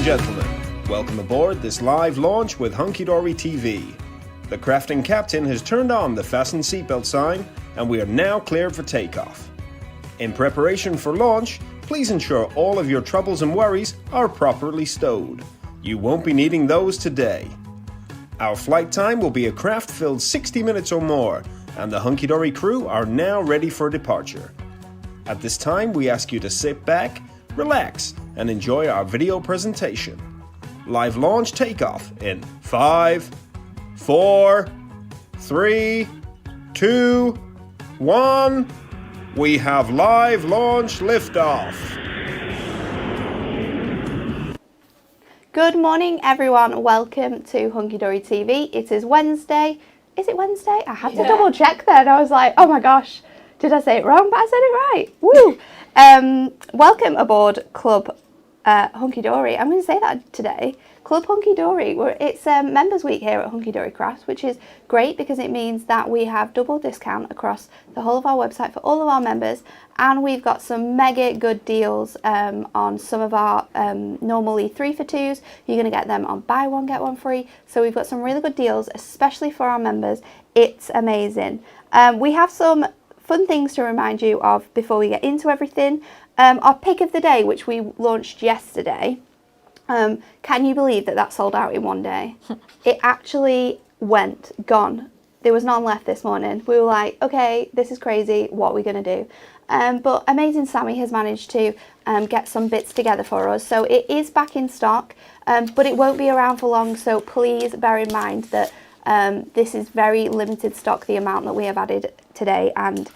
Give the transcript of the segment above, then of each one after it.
gentlemen, welcome aboard this live launch with Hunky Dory TV. The crafting captain has turned on the fasten seatbelt sign and we are now cleared for takeoff. In preparation for launch, please ensure all of your troubles and worries are properly stowed. You won't be needing those today. Our flight time will be a craft-filled 60 minutes or more, and the Hunky Dory crew are now ready for departure. At this time, we ask you to sit back, relax, and enjoy our video presentation. Live launch takeoff in 5, 4, 3, 2, 1. We have live launch liftoff. Good morning, everyone. Welcome to Hunky Dory TV. It is Wednesday. Is it Wednesday? I had to double check then. I was like, oh my gosh, did I say it wrong? But I said it right. Woo! Welcome aboard Club Hunky Dory. I'm going to say that today. Club Hunky Dory. It's Members Week here at Hunky Dory Crafts, which is great because it means that we have double discount across the whole of our website for all of our members, and we've got some mega good deals on some of our normally 3 for 2s. You're going to get them on buy one get one free. So we've got some really good deals, especially for our members. It's amazing. We have some fun things to remind you of before we get into everything. Our pick of the day, which we launched yesterday. Can you believe that sold out in one day? It actually gone. There was none left this morning. We were like, okay, this is crazy. What are we going to do? But Amazing Sammy has managed to get some bits together for us. So it is back in stock, but it won't be around for long. So please bear in mind that this is very limited stock, the amount that we have added today. And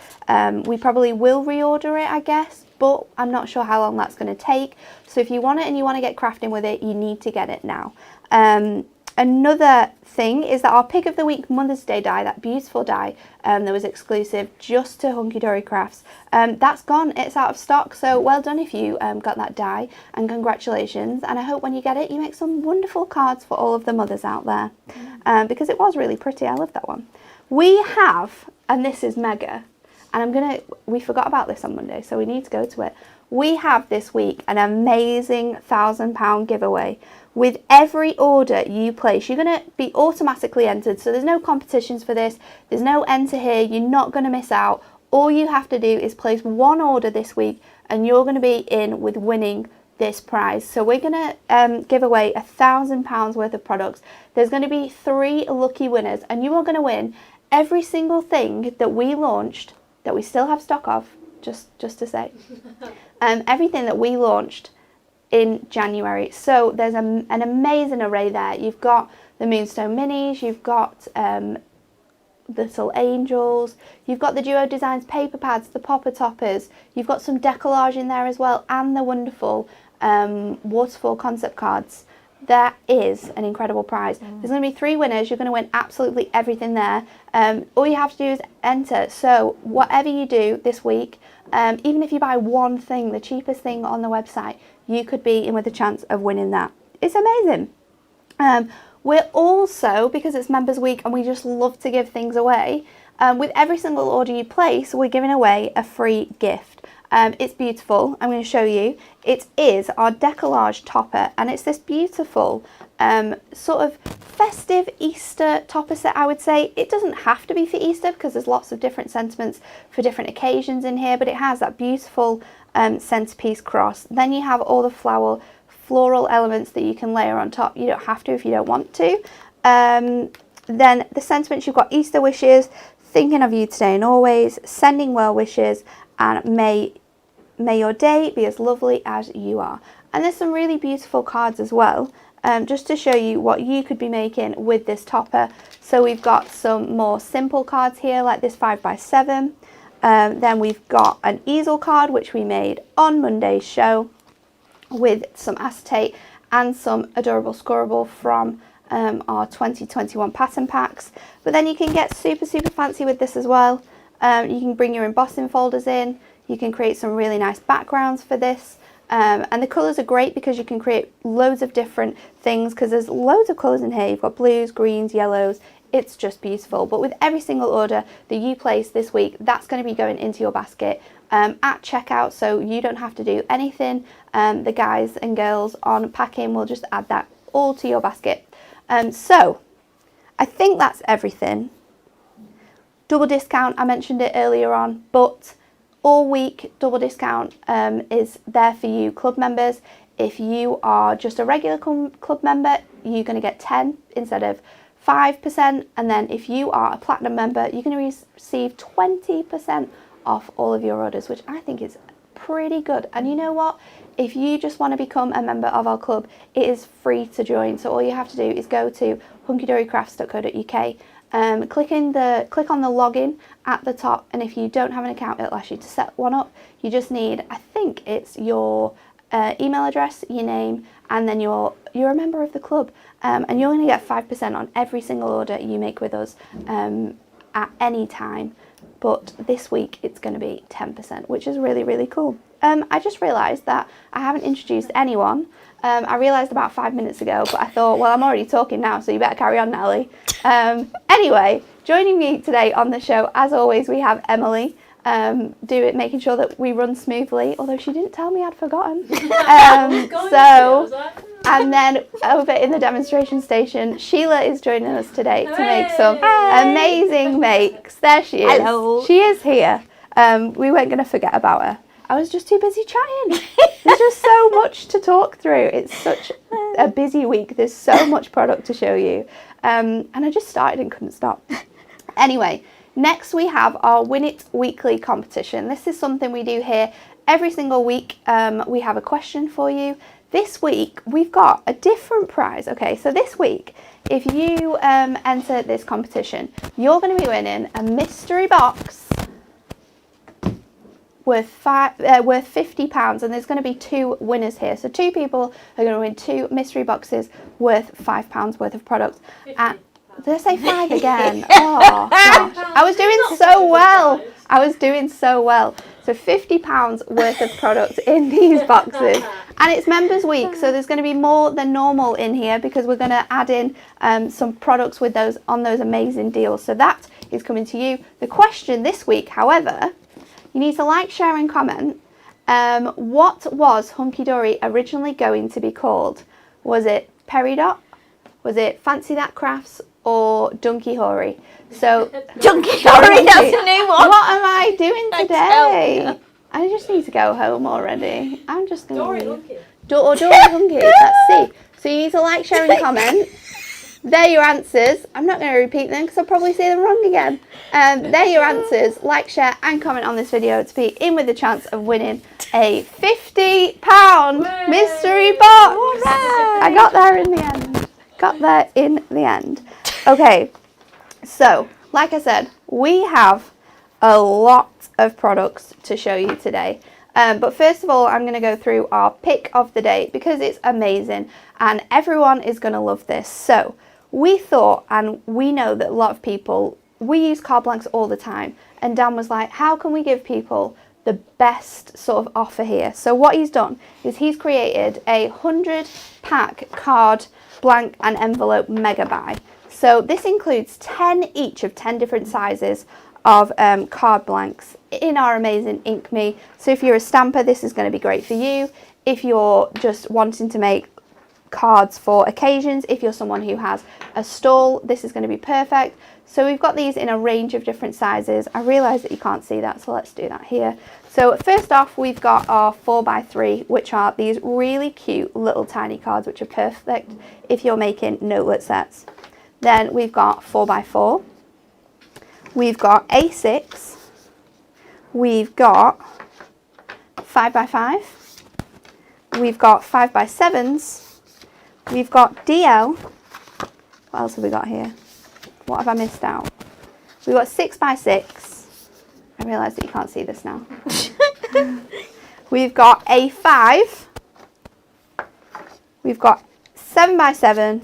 we probably will reorder it, I guess. But I'm not sure how long that's going to take. So if you want it and you want to get crafting with it, you need to get it now. Another thing is that our pick of the week Mother's Day die, that beautiful die that was exclusive just to Hunky Dory Crafts, that's gone. It's out of stock. So well done if you got that die, and congratulations. And I hope when you get it, you make some wonderful cards for all of the mothers out there, because it was really pretty. I love that one. We have, and this is mega, and we forgot about this on Monday, so we need to go to it. We have this week an amazing £1,000 giveaway. With every order you place, you're going to be automatically entered. So there's no competitions for this. There's no enter here. You're not going to miss out. All you have to do is place one order this week and you're going to be in with winning this prize. So we're going to give away £1,000 worth of products. There's going to be 3 lucky winners and you are going to win every single thing that we launched, that we still have stock of, just to say. Everything that we launched in January. So there's an amazing array there. You've got the Moonstone Minis, you've got Little Angels, you've got the Duo Designs paper pads, the popper toppers, you've got some decollage in there as well, and the wonderful waterfall concept cards. There is an incredible prize. There's going to be 3 winners. You're going to win absolutely everything there. All you have to do is enter. So whatever you do this week, even if you buy one thing, the cheapest thing on the website, you could be in with a chance of winning that. It's amazing. We're also, because it's Members Week and we just love to give things away, with every single order you place, we're giving away a free gift. It's beautiful. I'm going to show you. It is our Decollege Topper, and it's this beautiful sort of festive Easter topper set, I would say. It doesn't have to be for Easter because there's lots of different sentiments for different occasions in here, but it has that beautiful centerpiece cross. Then you have all the floral elements that you can layer on top. You don't have to if you don't want to. Then the sentiments, you've got Easter wishes, thinking of you today and always, sending well wishes, and may your day be as lovely as you are. And there's some really beautiful cards as well, just to show you what you could be making with this topper. So we've got some more simple cards here, like this 5x7. Then we've got an easel card, which we made on Monday's show, with some acetate and some adorable scoreable from our 2021 pattern packs. But then you can get super fancy with this as well. You can bring your embossing folders in. You can create some really nice backgrounds for this. And the colours are great because you can create loads of different things, because there's loads of colours in here. You've got blues, greens, yellows. It's just beautiful. But with every single order that you place this week, that's going to be going into your basket at checkout, so you don't have to do anything. The guys and girls on packing will just add that all to your basket. So I think that's everything. Double discount, I mentioned it earlier on, but all week double discount is there for you club members. If you are just a regular club member, you're going to get 10 instead of 5%, and then if you are a platinum member, you're going to receive 20% off all of your orders, which I think is pretty good. And you know what? If you just want to become a member of our club, it is free to join. So all you have to do is go to hunkydorycrafts.co.uk, click on the login at the top, and if you don't have an account, it'll ask you to set one up. You just need, I think it's your email address, your name, and then you're a member of the club, and you're going to get 5% on every single order you make with us at any time. But this week it's going to be 10%, which is really, really cool. I just realised that I haven't introduced anyone. I realised about 5 minutes ago, but I thought, well, I'm already talking now, so you better carry on, Nelly. Anyway, joining me today on the show, as always, we have Emily. Making sure that we run smoothly, although she didn't tell me I'd forgotten. And then over in the demonstration station, Sheila is joining us today to make some amazing makes. There she is. Hello. She is here. We weren't going to forget about her. I was just too busy chatting. There's just so much to talk through. It's such a busy week. There's so much product to show you. And I just started and couldn't stop. Anyway, next we have our Win It Weekly competition. This is something we do here every single week. We have a question for you. This week we've got a different prize. Okay, so this week, if you enter this competition, you're going to be winning a mystery box worth £50, and there's going to be 2 winners here. So 2 people are going to win 2 mystery boxes worth £5 worth of product. And did I say 5 again? Oh gosh, I was doing so well. So £50 worth of product in these boxes, and it's members week, so there's going to be more than normal in here because we're going to add in some products with those amazing deals. So that is coming to you. The question this week, however, you need to like, share and comment. What was Hunky Dory originally going to be called? Was it Peridot? Was it Fancy That Crafts? Or Dunky Hoary? So Dunky Hoary, that's a new one. What am I doing today? I just need to go home already. I'm just going to Dory Hunky. Dory Hunky. Let's see. So you need to like, share and comment. They're your answers. I'm not going to repeat them because I'll probably say them wrong again. They're your answers. Like, share and comment on this video to be in with the chance of winning a £50 mystery box. I got there in the end. Okay, so like I said, we have a lot of products to show you today. But first of all, I'm going to go through our pick of the day because it's amazing and everyone is going to love this. So we thought, and we know that a lot of people, we use card blanks all the time. And Dan was like, how can we give people the best sort of offer here? So what he's done is he's created a 100-pack card blank and envelope mega buy. So this includes 10 each of 10 different sizes of card blanks in our amazing Ink Me. So if you're a stamper, this is going to be great for you. If you're just wanting to make cards for occasions, if you're someone who has a stall, this is going to be perfect. So we've got these in a range of different sizes. I realise that you can't see that, so let's do that here. So first off, we've got our 4x3, which are these really cute little tiny cards, which are perfect if you're making notelet sets. Then we've got 4x4. We've got A6. We've got 5x5. We've got 5x7s. We've got DL. What else have we got here? What have I missed out? We've got 6x6. I realise that you can't see this now. We've got A5. We've got 7x7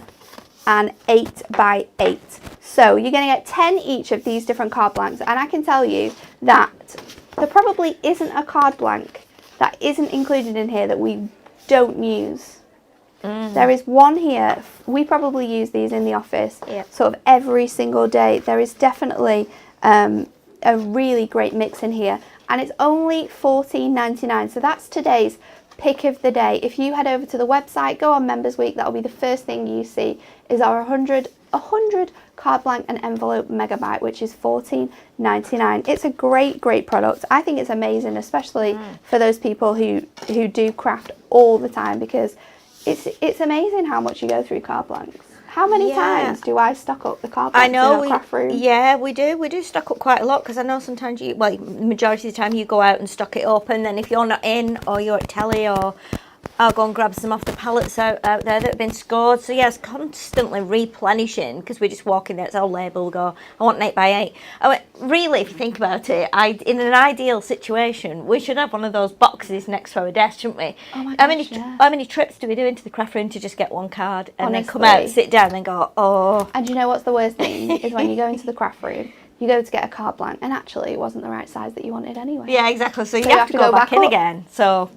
and 8x8. So you're going to get 10 each of these different card blanks, and I can tell you that there probably isn't a card blank that isn't included in here that we don't use. There is one here. We probably use these in the office sort of every single day. There is definitely a really great mix in here, and it's only $14.99. So that's today's pick of the day. If you head over to the website, go on Members Week, that'll be the first thing you see is our 100 card blank and envelope megabyte, which is $14.99. It's a great product. I think it's amazing, especially for those people who do craft all the time, because it's amazing how much you go through card blanks. How many times do I stock up the card blanks in our craft room? Yeah, we do stock up quite a lot, because I know sometimes the majority of the time you go out and stock it up, and then if you're not in, or you're at telly, or I'll go and grab some off the pallets out there that have been scored. So yeah, it's constantly replenishing, because we just walk in there, it's all label, go, I want an 8x8. I went, really, if you think about it, in an ideal situation, we should have one of those boxes next to our desk, shouldn't we? Oh my gosh, how many trips do we do into the craft room to just get one card and Honestly. then come out, sit down and go, oh. And you know what's the worst thing is when you go into the craft room, you go to get a card blank, and actually it wasn't the right size that you wanted anyway. Yeah, exactly. So you have to go back in again. So.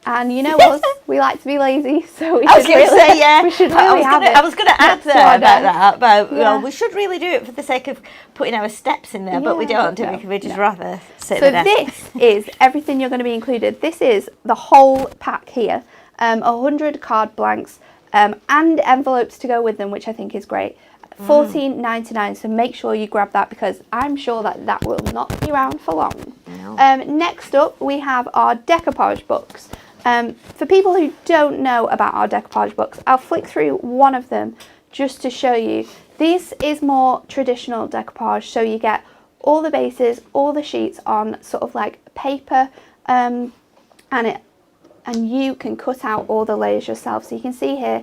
And you know us, we like to be lazy, so we I should really, yeah. we should really have it. I was going to add there about that, Yeah. we should really do it for the sake of putting our steps in there, but we don't do it, because we just rather sit So there. this is everything you're going to be included. This is the whole pack here, 100 card blanks and envelopes to go with them, which I think is great. $14.99, so make sure you grab that, because I'm sure that will not be around for long. No. Next up, we have our Decoupage books. For people who don't know about our Decoupage books, I'll flick through one of them just to show you. This is more traditional decoupage, so you get all the bases, all the sheets on sort of like paper, and you can cut out all the layers yourself. So you can see here,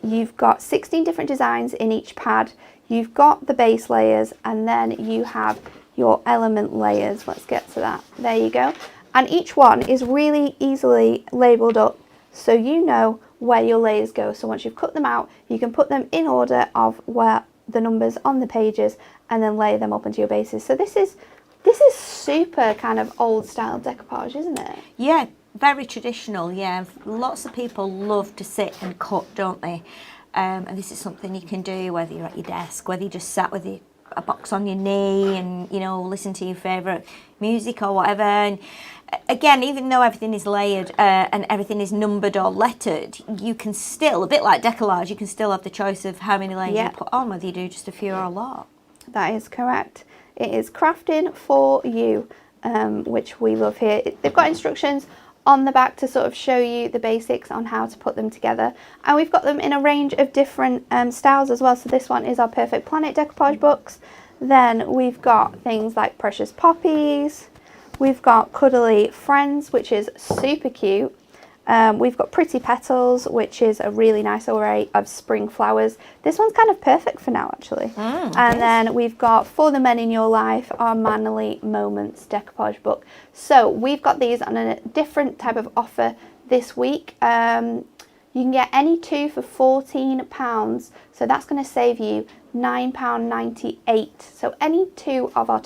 you've got 16 different designs in each pad. You've got the base layers, and then you have your element layers. Let's get to that. There you go. And each one is really easily labelled up, so you know where your layers go. So once you've cut them out, you can put them in order of where the numbers on the pages, and then lay them up into your bases. So this is super kind of old style decoupage, isn't it? Yeah, very traditional. Yeah, lots of people love to sit and cut, don't they? And this is something you can do whether you're at your desk, whether you just sat with a box on your knee and, you know, listen to your favourite music or whatever. And again, even though everything is layered and everything is numbered or lettered, you can still, a bit like decollage, you can still have the choice of how many layers you put on, whether you do just a few or a lot. That is correct. It is crafting for you, which we love here. They've got instructions on the back to sort of show you the basics on how to put them together, and we've got them in a range of different styles as well. So this one is our Perfect Planet decoupage books. Then we've got things like Precious Poppies, we've got Cuddly Friends, which is super cute. We've got Pretty Petals, which is a really nice array of spring flowers. This one's kind of perfect for now, actually. And then we've got For the Men in Your Life, our Manly Moments decoupage book. So we've got these on a different type of offer this week. You can get any two for £14, so that's going to save you £9.98. So any two of our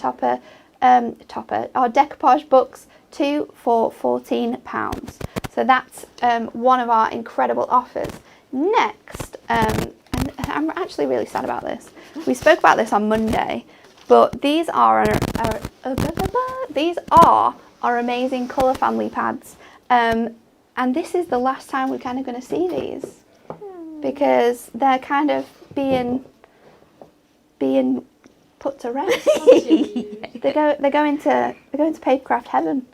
our decoupage books, two for £14. So that's one of our incredible offers. Next, and I'm actually really sad about this. We spoke about this on Monday, but these are our amazing colour family pads. And this is the last time we're kind of going to see these, because they're kind of being put to rest. They're going to papercraft heaven.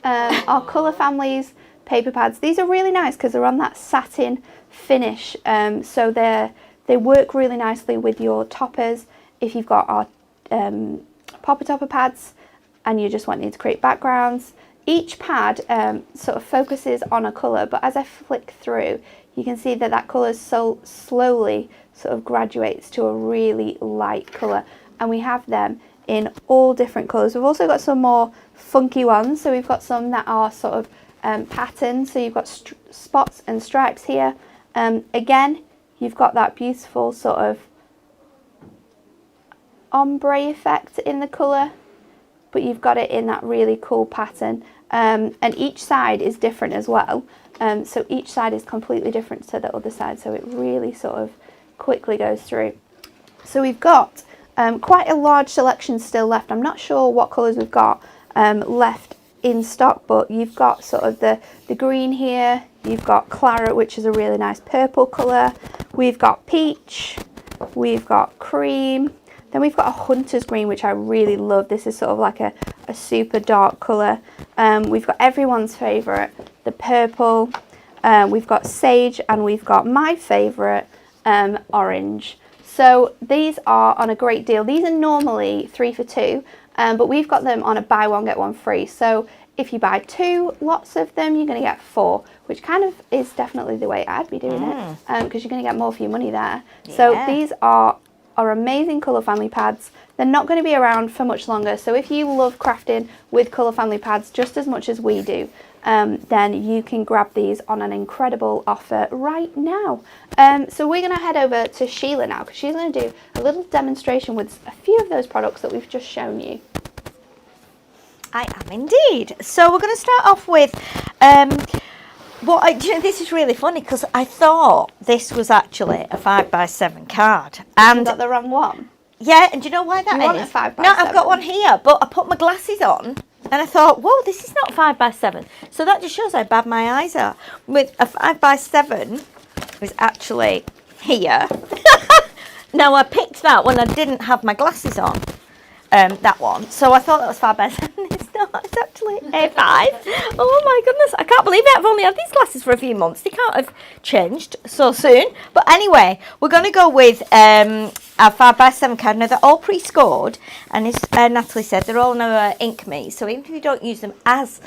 Our colour families paper pads. These are really nice because they're on that satin finish. So they work really nicely with your toppers. If you've got our popper topper pads and you're just wanting to create backgrounds, each pad sort of focuses on a colour, but as I flick through, you can see that colour so slowly sort of graduates to a really light colour, and we have them in all different colours. We've also got some more funky ones, so we've got some that are sort of patterned, so you've got spots and stripes here. Again, you've got that beautiful sort of ombre effect in the colour. but you've got it in that really cool pattern. And each side is different as well. So each side is completely different to the other side. So it really sort of quickly goes through. So we've got quite a large selection still left. I'm not sure what colours we've got left in stock, but you've got sort of the green here, you've got claret, which is a really nice purple colour, we've got peach, we've got cream, then we've got a hunter's green, which I really love. This is sort of like a super dark colour. We've got everyone's favourite, the purple, we've got sage, and we've got my favourite, orange. So these are on a great deal. These are normally 3 for 2, but we've got them on a buy one get one free. So if you buy 2 lots of them, you're going to get 4, which kind of is definitely the way I'd be doing it, because you're going to get more for your money there. Yeah. So these are amazing colour family pads. They're not going to be around for much longer. So if you love crafting with colour family pads just as much as we do, then you can grab these on an incredible offer right now. So we're going to head over to Sheila now, because she's going to do a little demonstration with a few of those products that we've just shown you. I am indeed. So we're going to start off with this is really funny, because I thought this was actually a 5x7 card, and you got the wrong one. Yeah, and do you know why that is? You want a 5x7? No, I've got one here, but I put my glasses on and I thought, whoa, this is not 5x7. So that just shows how bad my eyes are. With a 5x7 is actually here. Now I picked that when I didn't have my glasses on. That one. So I thought that was 5x7. It's not. It's actually A5. Oh my goodness. I can't believe it. I've only had these glasses for a few months. They can't have changed so soon. But anyway, we're going to go with our 5x7 card. Now, they're all pre-scored. And as Natalie said, they're all now ink me. So even if you don't use them as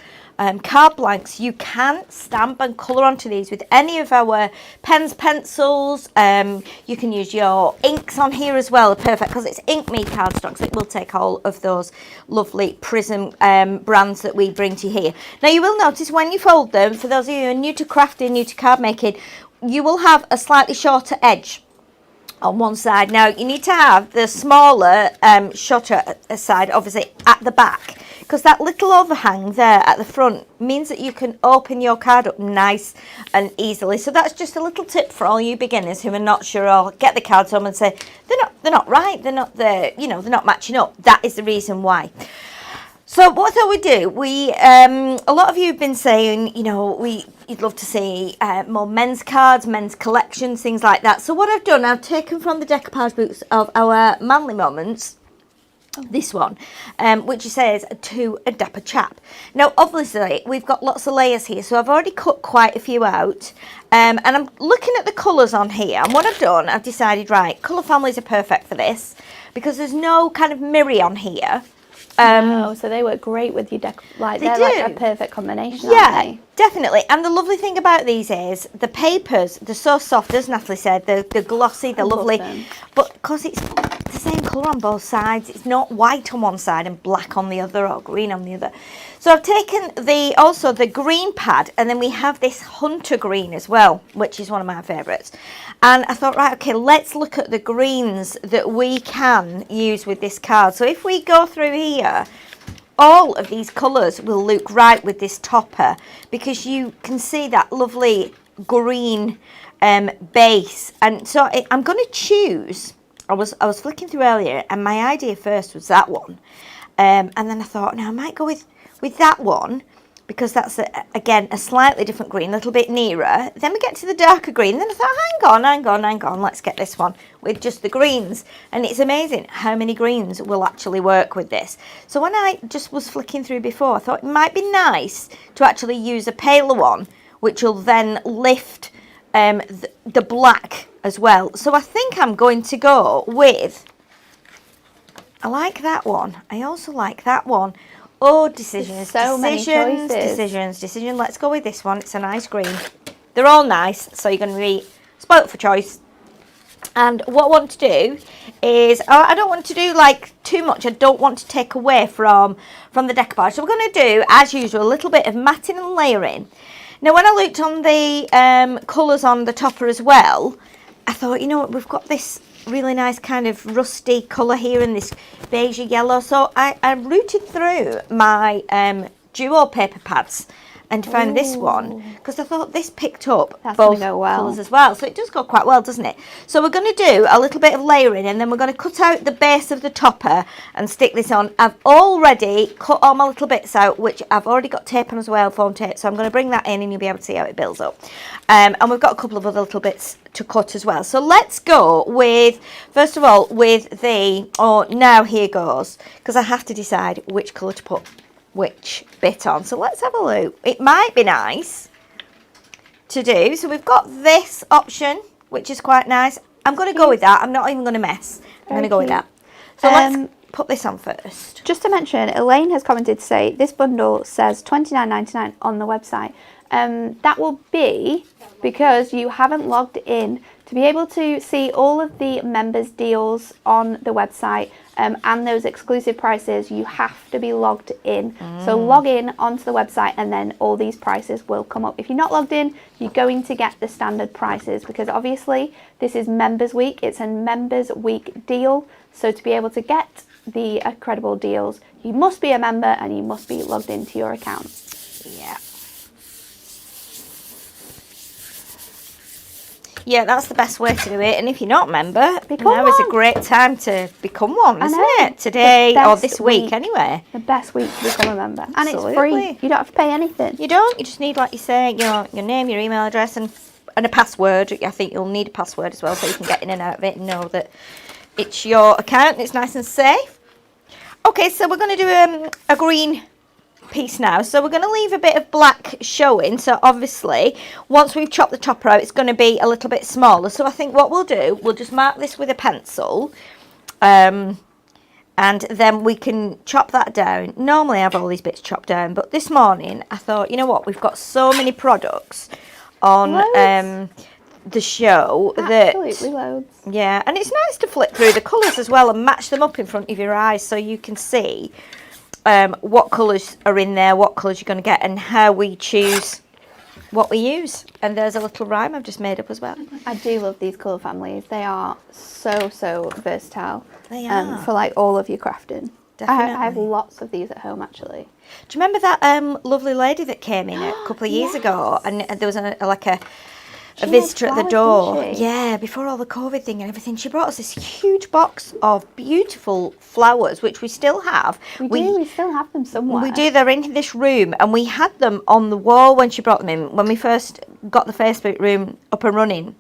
card blanks, you can stamp and colour onto these with any of our pens, pencils. You can use your inks on here as well. Perfect, because it's Ink Me cardstock, so it will take all of those lovely Prism brands that we bring to you here. Now you will notice when you fold them, for those of you who are new to crafting, new to card making, you will have a slightly shorter edge on one side. Now you need to have the smaller shorter side obviously at the back, because that little overhang there at the front means that you can open your card up nice and easily. So that's just a little tip for all you beginners who are not sure, or get the cards home and say they're not right, they're not matching up. That is the reason why. So what I thought we'd do, a lot of you have been saying, you'd love to see more men's cards, men's collections, things like that. So what I've done, I've taken from the Decoupage books of our Manly Moments, this one, which says to a dapper chap. Now obviously we've got lots of layers here, so I've already cut quite a few out, and I'm looking at the colours on here, and what I've done, I've decided, right, colour families are perfect for this, because there's no kind of mirror on here. So they work great with your deck. Like they're like a perfect combination. Yeah, aren't they? definitely. And the lovely thing about these is the papers. They're so soft, as Natalie said. They're glossy. They're lovely. But because it's the same colour on both sides, it's not white on one side and black on the other, or green on the other. So I've taken also the green pad, and then we have this hunter green as well, which is one of my favourites. And I thought, right, okay, let's look at the greens that we can use with this card. So if we go through here, all of these colours will look right with this topper, because you can see that lovely green base. And so I'm going to choose, I was flicking through earlier, and my idea first was that one. And then I thought, no, I might go with that one, because that's, again, a slightly different green, a little bit nearer. Then we get to the darker green. Then I thought, hang on, let's get this one with just the greens. And it's amazing how many greens will actually work with this. So when I just was flicking through before, I thought it might be nice to actually use a paler one, which will then lift the black as well. So I think I'm going to go with, I like that one. I also like that one. Oh, decisions, so many choices. Decision. Let's go with this one. It's a nice green. They're all nice, so you're going to be spoilt for choice. And what I want to do is, I don't want to do like too much. I don't want to take away from the decoupage. So we're going to do, as usual, a little bit of matting and layering. Now, when I looked on the colours on the topper as well, I thought, you know what, we've got this really nice kind of rusty colour here and this beige yellow. So I rooted through my duo paper pads and found this one because I thought this picked up both colours as well. So it does go quite well, doesn't it? So we're going to do a little bit of layering and then we're going to cut out the base of the topper and stick this on. I've already cut all my little bits out, which I've already got tape on as well, foam tape. So I'm going to bring that in and you'll be able to see how it builds up. And we've got a couple of other little bits to cut as well. So let's go with, first of all, with the, now here goes, because I have to decide which colour to put which bit on. So let's have a look. It might be nice to do. So we've got this option, which is quite nice. I'm going to go with that. I'm not even going to mess. I'm going to go with that. So let's put this on first. Just to mention, Elaine has commented to say this bundle says $29.99 on the website. That will be because you haven't logged in. To be able to see all of the members' deals on the website and those exclusive prices, you have to be logged in. So log in onto the website and then all these prices will come up. If you're not logged in, you're going to get the standard prices because obviously this is Members Week. It's a Members Week deal. So to be able to get the incredible deals, you must be a member and you must be logged into your account. Yeah. Yeah, that's the best way to do it. And if you're not a member, now is a great time to become one, isn't it? Today or this week, anyway. The best week to become a member. And it's free. You don't have to pay anything. You don't. You just need, like you say, your name, your email address, and a password. I think you'll need a password as well so you can get in and out of it and know that it's your account and it's nice and safe. Okay, so we're going to do a green piece now, so we're going to leave a bit of black showing. So obviously once we've chopped the topper out, it's going to be a little bit smaller. So I think what we'll do, we'll just mark this with a pencil, and then we can chop that down. Normally I have all these bits chopped down, but this morning I thought, you know what, we've got so many products on the show that absolutely loads. Yeah, and it's nice to flip through the colours as well and match them up in front of your eyes so you can see what colours are in there, what colours you're going to get, and how we choose what we use. And there's a little rhyme I've just made up as well. I do love these colour families. They are so versatile. They are. For like all of your crafting. Definitely. I have lots of these at home actually. Do you remember that lovely lady that came in a couple of years ago, and there was a visitor at the door? Yeah, before all the COVID thing and everything. She brought us this huge box of beautiful flowers, which we still have. We still have them somewhere. We do. They're in this room, and we had them on the wall when she brought them in, when we first got the Facebook room up and running.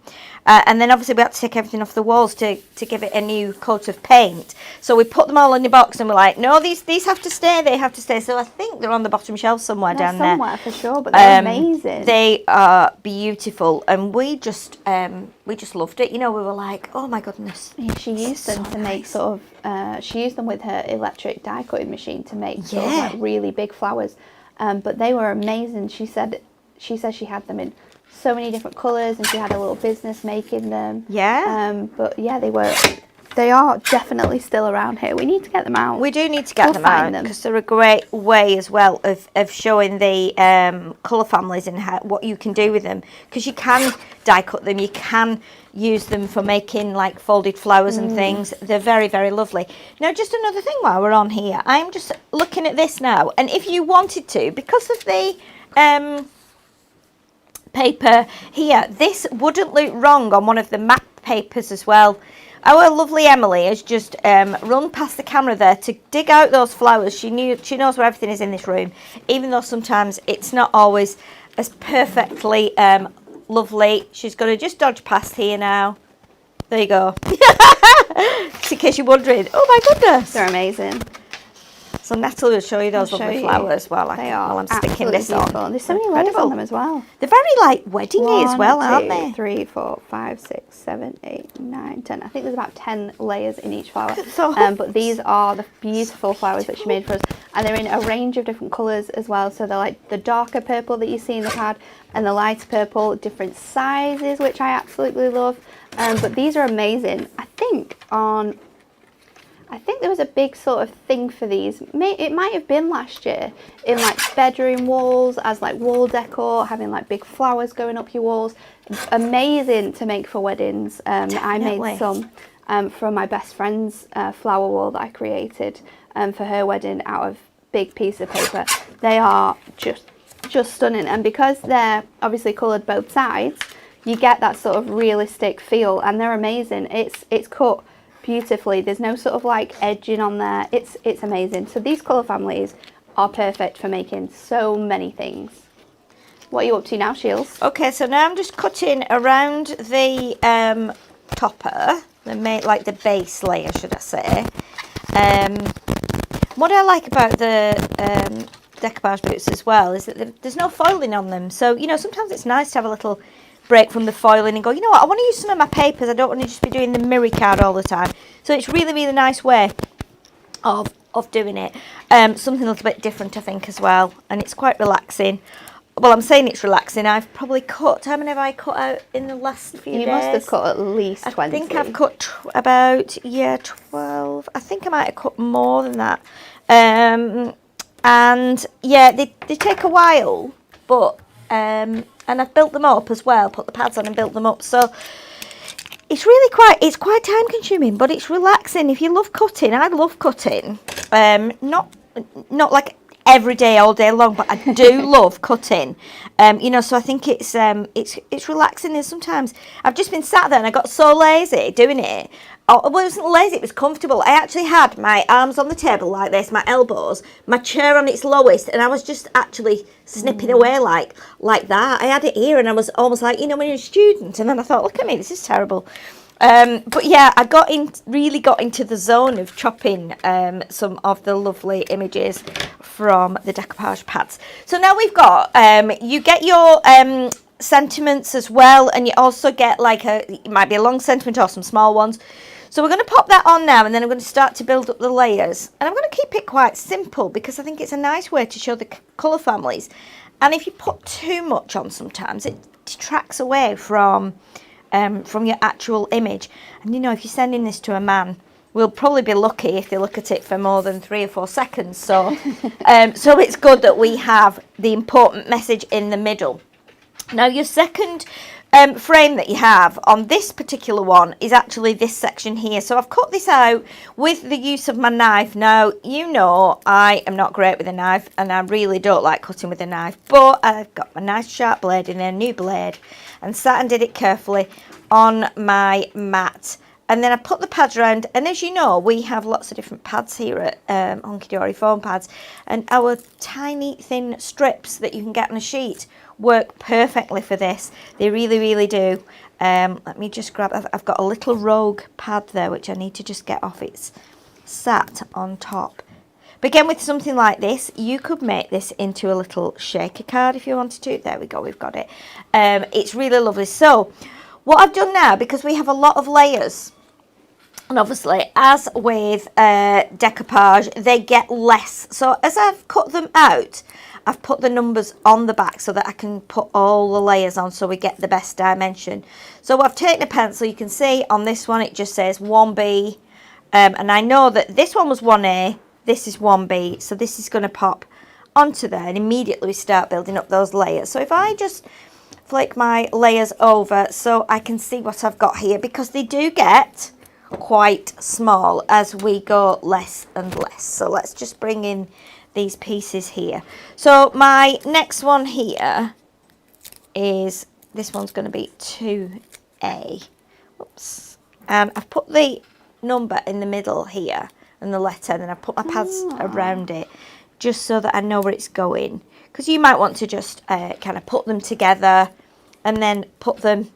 And then obviously we had to take everything off the walls to give it a new coat of paint. So we put them all in the box and we're like, no, these have to stay, they have to stay. So I think they're on the bottom shelf somewhere down there. Somewhere for sure, but they're amazing. They are beautiful, and we just loved it. You know, we were like, oh my goodness. Yeah, she used them to make sort of, she used them with her electric die cutting machine to make sort of like really big flowers. But they were amazing. She said she had them in so many different colours, and she had a little business making them. Yeah. But yeah, they are definitely still around here. We need to get them out. We do need to get them out because they're a great way as well of showing the colour families and what you can do with them. Because you can die cut them, you can use them for making like folded flowers and things. They're very, very lovely. Now, just another thing while we're on here, I'm just looking at this now, and if you wanted to, because of the paper here, this wouldn't look wrong on one of the map papers as well. Our lovely Emily has just run past the camera there to dig out those flowers. She knows where everything is in this room, even though sometimes it's not always as perfectly lovely. She's going to just dodge past here now. There you go. In case you're wondering, oh my goodness, they're amazing. So Natalie will show you those lovely flowers while I'm sticking this on. There's so many layers on them as well. They're very like weddingy as well, aren't they? 1, 2, 3, 4, 5, 6, 7, 8, 9, 10. I think there's about 10 layers in each flower. But these are the beautiful flowers that she made for us, and they're in a range of different colours as well. So they're like the darker purple that you see in the card, and the lighter purple, different sizes, which I absolutely love. But these are amazing. I think there was a big sort of thing for these. It might have been last year in like bedroom walls as like wall decor, having like big flowers going up your walls. Amazing to make for weddings. I made some, from my best friend's flower wall that I created for her wedding out of big piece of paper. They are just stunning, and because they're obviously coloured both sides, you get that sort of realistic feel, and they're amazing. It's cut beautifully. There's no sort of like edging on there. It's amazing. So these colour families are perfect for making so many things. What are you up to now, Shields? Okay, so now I'm just cutting around the topper, like the base layer, should I say. What I like about the decoupage boots as well is that there's no foiling on them. So, you know, sometimes it's nice to have a little break from the foiling and go, you know what, I want to use some of my papers. I don't want to just be doing the mirror card all the time. So it's really, really nice way of doing it. Something a little bit different, I think, as well. And it's quite relaxing. Well, I'm saying it's relaxing. I've probably cut, how many have I cut out in the last few days? You must have cut at least 20. I think I've cut about, 12. I think I might have cut more than that. And yeah, they take a while, but and I've built them up as well, put the pads on and built them up. So it's really quite time consuming, but it's relaxing. If you love cutting, I love cutting. Not like every day, all day long, but I do love cutting. You know, so I think it's relaxing. And sometimes I've just been sat there and I got so lazy doing it. Oh, well, it wasn't lazy, it was comfortable. I actually had my arms on the table like this, my elbows, my chair on its lowest, and I was just actually snipping away like that. I had it here and I was almost like, you know, when you're a student, and then I thought, look at me, this is terrible. But yeah, I really got into the zone of chopping some of the lovely images from the decoupage pads. So now we've got, you get your sentiments as well, and you also get like it might be a long sentiment or some small ones. So we're going to pop that on now, and then I'm going to start to build up the layers. And I'm going to keep it quite simple because I think it's a nice way to show the colour families. And if you put too much on sometimes, it detracts away from your actual image. And you know, if you're sending this to a man, we'll probably be lucky if they look at it for more than 3 or 4 seconds. So, so it's good that we have the important message in the middle. Now, your second frame that you have on this particular one is actually this section here. So I've cut this out with the use of my knife. Now, you know I am not great with a knife, and I really don't like cutting with a knife, but I've got my nice sharp blade in there, new blade, and sat and did it carefully on my mat. And then I put the pads around, and as you know, we have lots of different pads here at Hunky Dory foam pads, and our tiny thin strips that you can get on a sheet work perfectly for this. They really, really do. Let me just grab, I've got a little rogue pad there which I need to just get off. It's sat on top. But again, with something like this, you could make this into a little shaker card if you wanted to. There we go, we've got it. It's really lovely. So what I've done now, because we have a lot of layers, and obviously, as with decoupage, they get less. So as I've cut them out, I've put the numbers on the back so that I can put all the layers on so we get the best dimension. So I've taken a pencil. You can see on this one, it just says 1B. And I know that this one was 1A, this is 1B. So this is going to pop onto there, and immediately we start building up those layers. So if I just flick my layers over so I can see what I've got here, because they do get quite small as we go less and less. So let's just bring in these pieces here. So my next one here is, this one's going to be 2A. Oops. And I've put the number in the middle here and the letter, and then I've put my pads around it just so that I know where it's going. Because you might want to just kind of put them together and then put them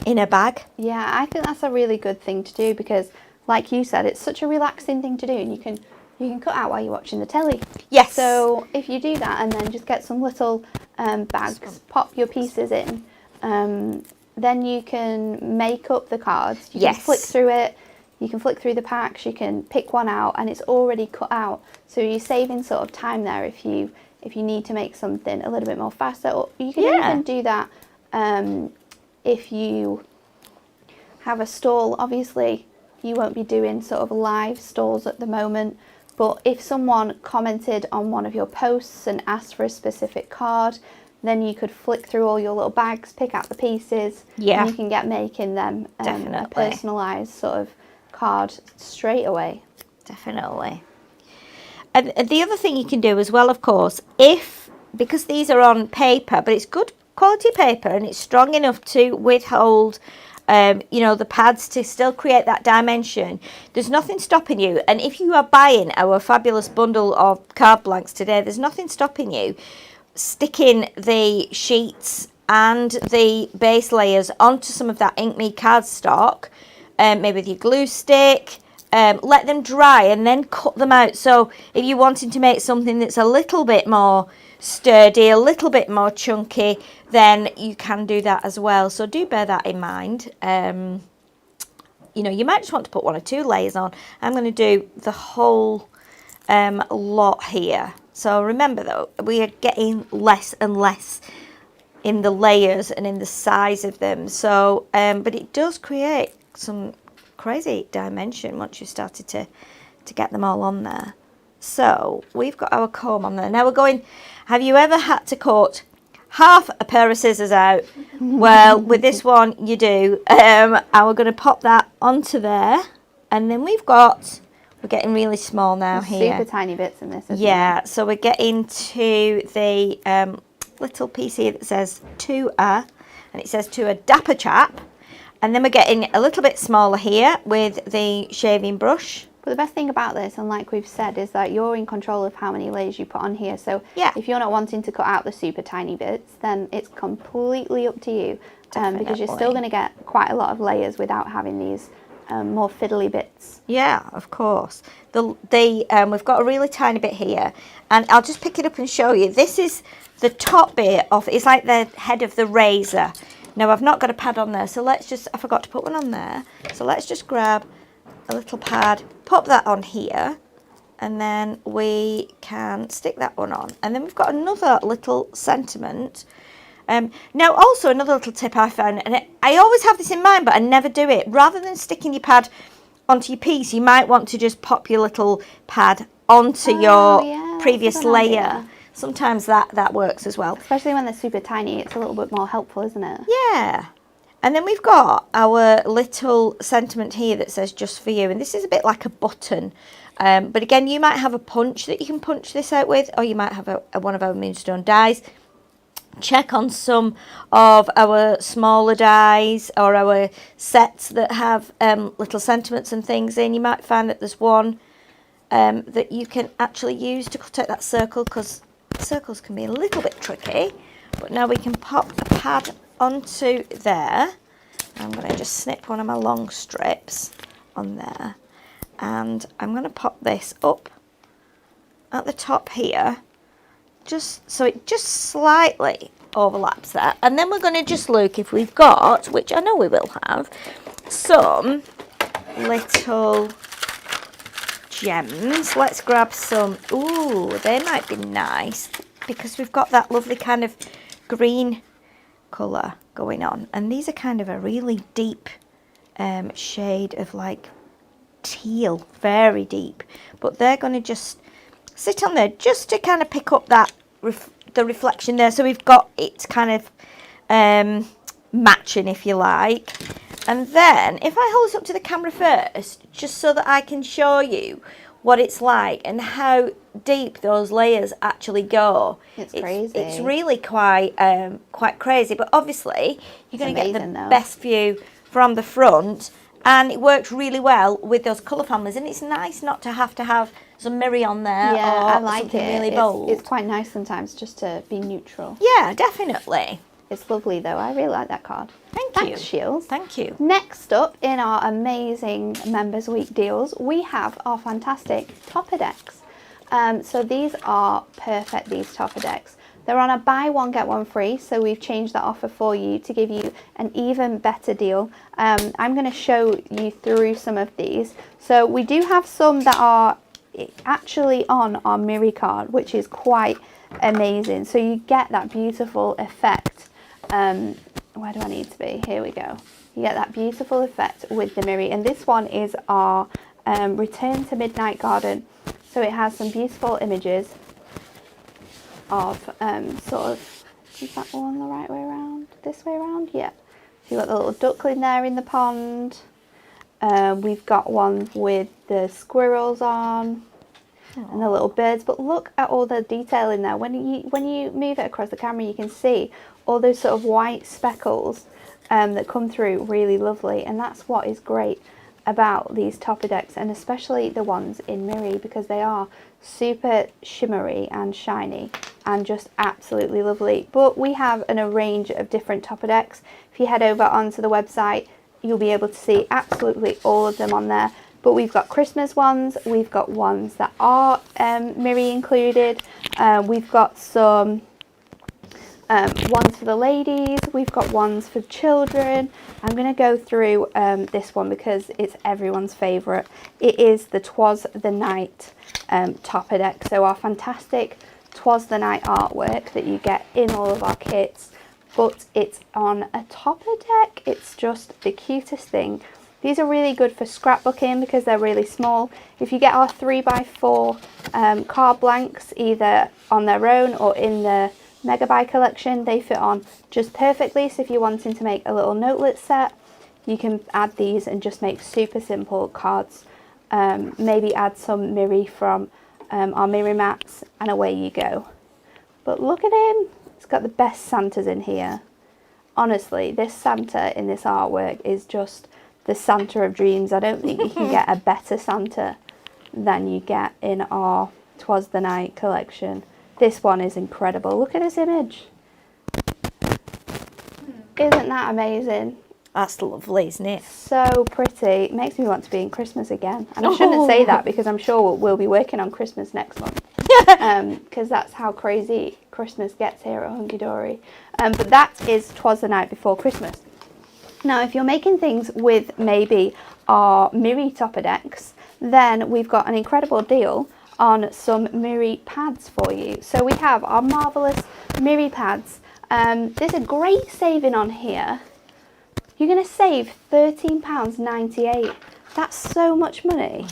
in a bag. Yeah, I think that's a really good thing to do because, like you said, it's such a relaxing thing to do, and you can cut out while you're watching the telly. Yes. So if you do that and then just get some little bags, pop your pieces in, then you can make up the cards. You can flick through it. You can flick through the packs. You can pick one out, and it's already cut out. So you're saving sort of time there if you need to make something a little bit more faster. Or you can even do that if you have a stall. Obviously, you won't be doing sort of live stalls at the moment. But if someone commented on one of your posts and asked for a specific card, then you could flick through all your little bags, pick out the pieces, and you can get making them a personalised sort of card straight away. Definitely. And the other thing you can do as well, of course, because these are on paper, but it's good quality paper and it's strong enough to withhold the pads to still create that dimension. There's nothing stopping you. And if you are buying our fabulous bundle of card blanks today, there's nothing stopping you sticking the sheets and the base layers onto some of that Inkme cardstock, maybe with your glue stick. Let them dry and then cut them out. So if you're wanting to make something that's a little bit more sturdy, a little bit more chunky, then you can do that as well. So do bear that in mind. You might just want to put 1 or 2 layers on. I'm going to do the whole lot here. So remember though, we are getting less and less in the layers and in the size of them. So, but it does create some crazy dimension once you started to get them all on there. So we've got our comb on there. Now we're going, have you ever had to cut half a pair of scissors out? Well, with this one you do. And we're going to pop that onto there. And then we're getting really small now. There's here. Super tiny bits in this, isn't Yeah, so we're getting to the little piece here that says to a, and it says to a dapper chap. And then we're getting a little bit smaller here with the shaving brush. But the best thing about this, and like we've said, is that you're in control of how many layers you put on here. So yeah, if you're not wanting to cut out the super tiny bits, then it's completely up to you. Because you're still going to get quite a lot of layers without having these more fiddly bits. Yeah, of course. We've got a really tiny bit here, and I'll just pick it up and show you. This is the top bit of, it's like the head of the razor. Now I've not got a pad on there, so I forgot to put one on there. So let's just grab a little pad, pop that on here, and then we can stick that one on. And then we've got another little sentiment. Now also another little tip I found, and I always have this in mind, but I never do it. Rather than sticking your pad onto your piece, you might want to just pop your little pad onto your previous layer. Idea. Sometimes that works as well. Especially when they're super tiny, it's a little bit more helpful, isn't it? Yeah. And then we've got our little sentiment here that says just for you. And this is a bit like a button. But again, you might have a punch that you can punch this out with, or you might have one of our Moonstone dies. Check on some of our smaller dies or our sets that have little sentiments and things in. You might find that there's one that you can actually use to cut out that circle, because circles can be a little bit tricky. But now we can pop a pad onto there. I'm going to just snip one of my long strips on there, and I'm going to pop this up at the top here, just so it just slightly overlaps that. And then we're going to just look if we've got, which I know we will have, some little gems. Let's grab some. Ooh, they might be nice because we've got that lovely kind of green colour going on, and these are kind of a really deep shade of like teal, very deep, but they're going to just sit on there just to kind of pick up that the reflection there, so we've got it kind of matching, if you like. And then if I hold this up to the camera first, just so that I can show you what it's like and how deep those layers actually go. It's crazy. It's really quite crazy, but obviously you're going to get the best view from the front, and it works really well with those colour families. And it's nice not to have some mirror on there. Yeah, or I like something it. Really bold. It's quite nice sometimes just to be neutral. Yeah, definitely. It's lovely though. I really like that card. Thanks, Shields. Thank you. Next up in our amazing Members Week deals, we have our fantastic topper decks. So these are perfect, these topper decks. They're on a buy one get one free, so we've changed that offer for you to give you an even better deal. I'm going to show you through some of these. So we do have some that are actually on our Miri card, which is quite amazing. So you get that beautiful effect. Where do I need to be? Here we go. You get that beautiful effect with the Miri, and this one is our Return to Midnight Garden. So it has some beautiful images of sort of, is that one the right way around? This way around? Yeah. So you've got the little duckling there in the pond, We've got one with the squirrels on and the little birds, but look at all the detail in there. When you move it across the camera, you can see all those sort of white speckles that come through really lovely, and that's what is great about these topper decks, and especially the ones in Miri, because they are super shimmery and shiny and just absolutely lovely. But we have a range of different topper decks. If you head over onto the website, you'll be able to see absolutely all of them on there. But we've got Christmas ones, we've got ones that are Miri included, we've got some ones for the ladies, we've got ones for children. I'm going to go through this one because it's everyone's favourite. It is the 'Twas the Night topper deck. So our fantastic 'Twas the Night artwork that you get in all of our kits, but it's on a topper deck. It's just the cutest thing. These are really good for scrapbooking because they're really small. If you get our 3x4 card blanks, either on their own or in the Megabyte collection, they fit on just perfectly. So if you're wanting to make a little notelet set, you can add these and just make super simple cards. Maybe add some Miri from our Miri mats, and away you go. But look at him. It's got the best Santas in here. Honestly, this Santa in this artwork is just the Santa of dreams. I don't think you can get a better Santa than you get in our 'Twas the Night collection. This one is incredible. Look at this image. Isn't that amazing? That's lovely, isn't it? So pretty. It makes me want to be in Christmas again. And I shouldn't say that because I'm sure we'll be working on Christmas next month. Because that's how crazy Christmas gets here at Hunky Dory. But that is 'Twas the Night Before Christmas. Now, if you're making things with maybe our Miri topper decks, then we've got an incredible deal on some Miri pads for you. So we have our marvellous Miri pads. There's a great saving on here. You're going to save £13.98. That's so much money.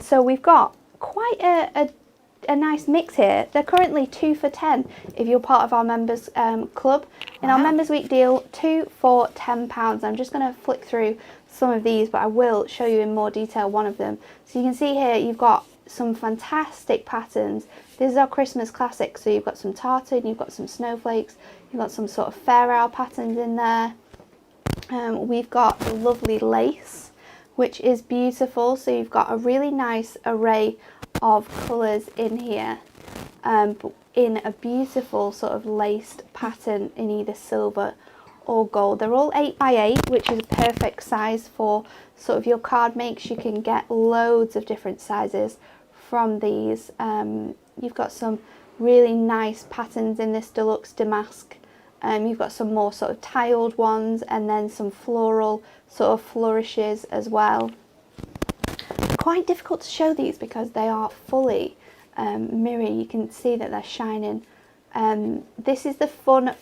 So we've got quite a nice mix here. They're currently 2 for £10 if you're part of our members club. In our members week deal, 2 for £10. I'm just going to flick through some of these, but I will show you in more detail one of them. So you can see here you've got some fantastic patterns. This is our Christmas classic, so you've got some tartan, you've got some snowflakes, you've got some sort of fair owl patterns in there. We've got the lovely lace, which is beautiful, so you've got a really nice array of colours in here, but in a beautiful sort of laced pattern in either silver or gold. They're all 8x8, which is a perfect size for sort of your card makes. You can get loads of different sizes from these. You've got some really nice patterns in this deluxe damask. You've got some more sort of tiled ones, and then some floral sort of flourishes as well. Quite difficult to show these because they are fully Miri. You can see that they're shining. This is the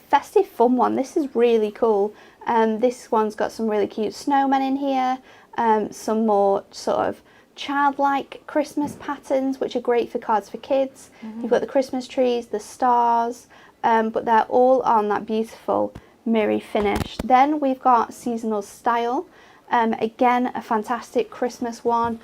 festive fun one. This is really cool. This one's got some really cute snowmen in here, some more sort of childlike Christmas patterns, which are great for cards for kids. You've got the Christmas trees, the stars, but they're all on that beautiful Miri finish. Then we've got Seasonal Style. Again, a fantastic Christmas one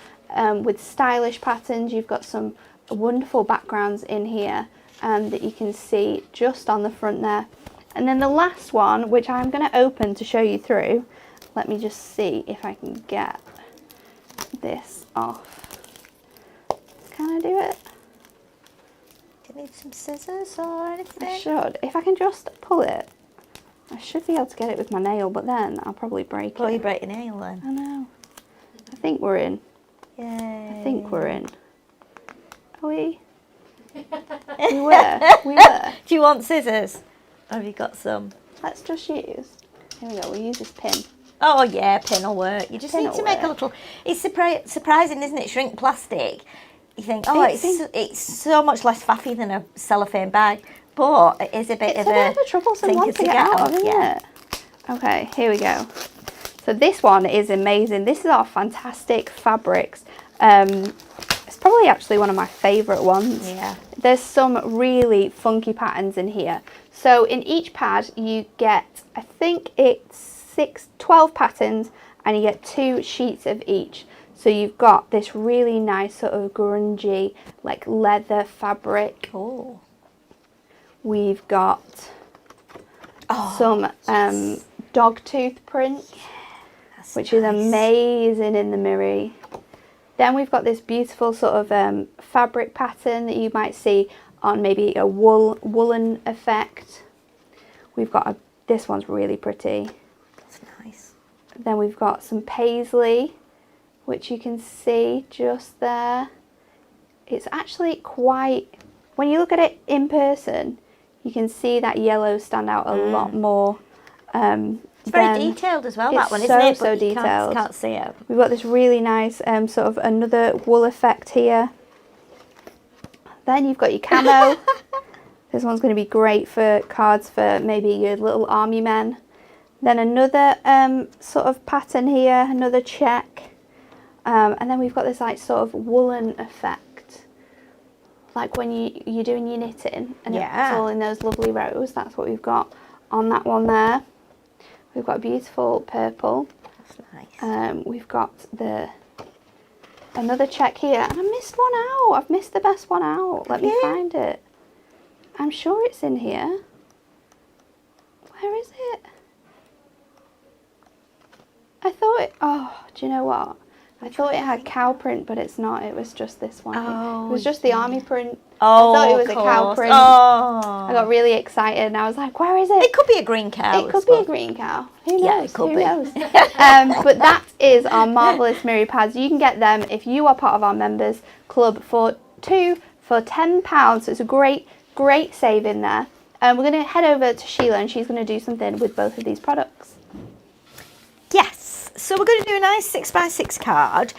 with stylish patterns. You've got some wonderful backgrounds in here that you can see just on the front there. And then the last one, which I'm going to open to show you through. Let me just see if I can get this off. Can I do it? Do you need some scissors or anything? I should. If I can just pull it, I should be able to get it with my nail, but then I'll probably break it. Oh, you break your nail then? I know. I think we're in. Yay. I think we're in. Are we? We were. We were. Do you want scissors? Or have you got some? Let's just use. Here we go. We'll use this pin. Oh yeah, pin will work. You just Pin need to will make a work. little. It's surprising, isn't it? Shrink plastic. You think, oh, it's so much less faffy than a cellophane bag, but it is a bit It's of a bit of a troublesome one to get out of, isn't it? Okay, here we go. So this one is amazing. This is our fantastic fabrics. It's probably actually one of my favourite ones. Yeah. There's some really funky patterns in here. So in each pad you get, I think it's 12 patterns, and you get 2 sheets of each. So you've got this really nice sort of grungy, like leather fabric. Oh. We've got some dog tooth print, which is amazing in the mirror. Then we've got this beautiful sort of fabric pattern that you might see on maybe a woolen effect. We've got this one's really pretty. That's nice. Then we've got some paisley, which you can see just there. It's actually quite, when you look at it in person, you can see that yellow stand out a lot more. It's very detailed as well, that one, isn't it? So but you detailed. Can't see it. We've got this really nice sort of another wool effect here. Then you've got your camo. This one's going to be great for cards for maybe your little army men. Then another sort of pattern here, another check. And then we've got this like sort of woolen effect. Like when you're doing your knitting and it's all in those lovely rows. That's what we've got on that one there. We've got a beautiful purple. That's nice. We've got another check here. And I missed one out. I've missed the best one out. Let me find it. I'm sure it's in here. Where is it? I thought it, do you know what? I thought it had cow print, but it's not. It was just this one. It was just the army print. Oh, I thought it was a cow print. Oh. I got really excited and I was like, where is it? It could be a green cow. It could be a green cow. Who knows? Yeah, it could Who be. knows? But that is our marvellous Miri pads. You can get them if you are part of our members club for 2 for £10. So it's a great save in there. We're going to head over to Sheila and she's going to do something with both of these products. Yes. So we're going to do a nice 6x6 card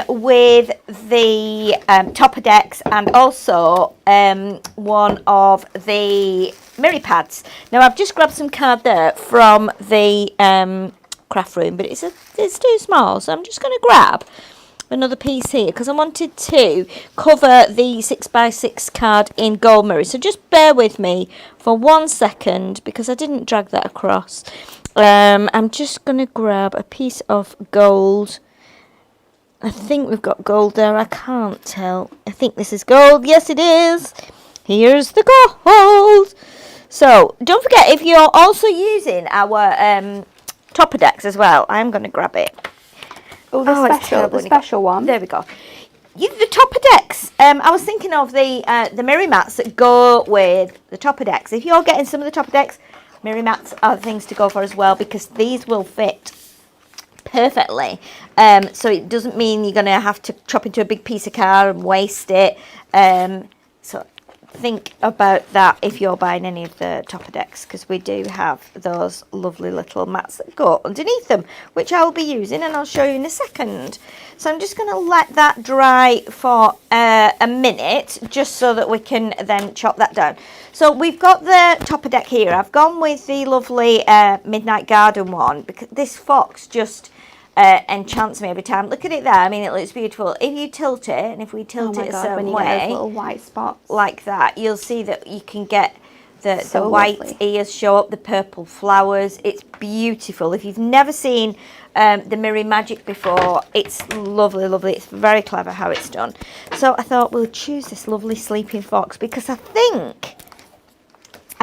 with the topper decks and also one of the Miri pads. Now I've just grabbed some card there from the craft room, but it's too small, so I'm just going to grab another piece here because I wanted to cover the 6x6 card in gold mirror. So just bear with me for 1 second because I didn't drag that across. I'm just going to grab a piece of gold. I think we've got gold there. I can't tell. I think this is gold. Yes, it is. Here's the gold. So don't forget, if you're also using our topper decks as well, I'm going to grab it. The special one. There we go. The topper decks. I was thinking of the Miri mats that go with the topper decks. If you're getting some of the topper decks, Miri mats are the things to go for as well because these will fit perfectly. So it doesn't mean you're going to have to chop into a big piece of card and waste it. So think about that if you're buying any of the topper decks because we do have those lovely little mats that go underneath them, which I will be using and I'll show you in a second. So I'm just going to let that dry for a minute just so that we can then chop that down. So we've got the topper deck here. I've gone with the lovely Midnight Garden one because this fox just enchants me every time. Look at it there. I mean, it looks beautiful. If you tilt it, and if we tilt it a certain way, get those little white spots like that, you'll see that you can get the So white lovely. ears show up, the purple flowers. It's beautiful. If you've never seen the Miri Magic before, it's lovely, lovely. It's very clever how it's done. So I thought we'll choose this lovely sleeping fox because I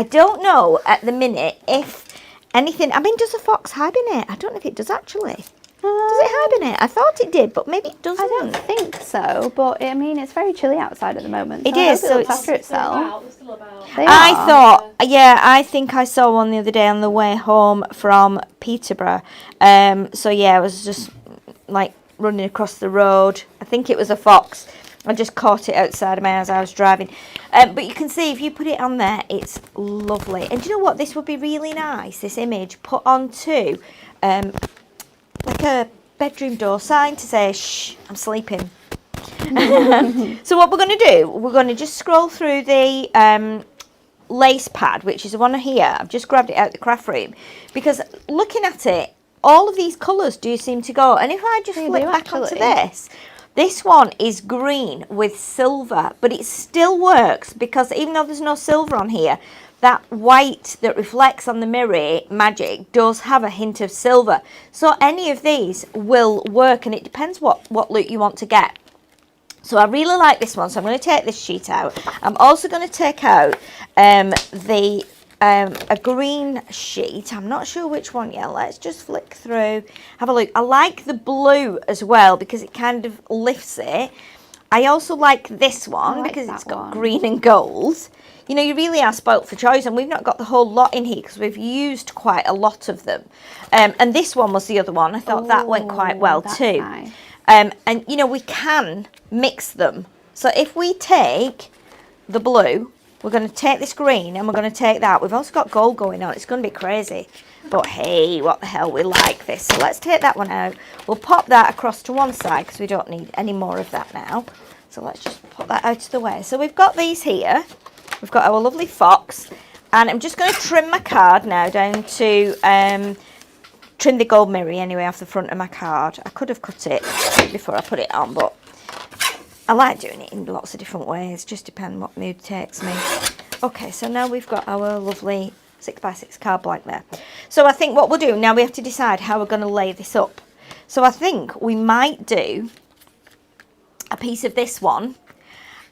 don't know at the minute if anything, I mean, does a fox hibernate? I don't know if it does actually. Does it hibernate? I thought it did, but maybe it doesn't. I don't think so, but I mean, it's very chilly outside at the moment. It I is, hope so looks it's after itself. They're still about. They I are. thought, I think I saw one the other day on the way home from Peterborough. So yeah, I was just like running across the road. I think it was a fox. I just caught it outside of my eyes as I was driving. But you can see if you put it on there, it's lovely. And do you know what? This would be really nice, this image, put onto like a bedroom door sign to say, shh, I'm sleeping. So what we're going to do, we're going to just scroll through the lace pad, which is the one here. I've just grabbed it out of the craft room because looking at it, all of these colours do seem to go. And if I just They flip do, back onto actually. this one is green with silver, but it still works because even though there's no silver on here, that white that reflects on the mirror magic does have a hint of silver. So any of these will work, and it depends what look you want to get. So I really like this one, so I'm going to take this sheet out. I'm also going to take out a green sheet. I'm not sure which one yet. Let's just flick through, have a look. I like the blue as well because it kind of lifts it. I also like this one because it's got green and gold. You know, you really are spoilt for choice, and we've not got the whole lot in here because we've used quite a lot of them. And this one was the other one. I thought that went quite well too. Nice. And you know, we can mix them. So if we take the blue, we're going to take this green and we're going to take that. We've also got gold going on. It's going to be crazy. But hey, what the hell, we like this. So let's take that one out. We'll pop that across to one side because we don't need any more of that now. So let's just put that out of the way. So we've got these here. We've got our lovely fox. And I'm just going to trim my card now down to trim the gold mirror anyway off the front of my card. I could have cut it before I put it on, but I like doing it in lots of different ways. Just depends what mood takes me. Okay, so now we've got our lovely 6x6 card blank there. So I think what we'll do, now we have to decide how we're going to lay this up. So I think we might do a piece of this one,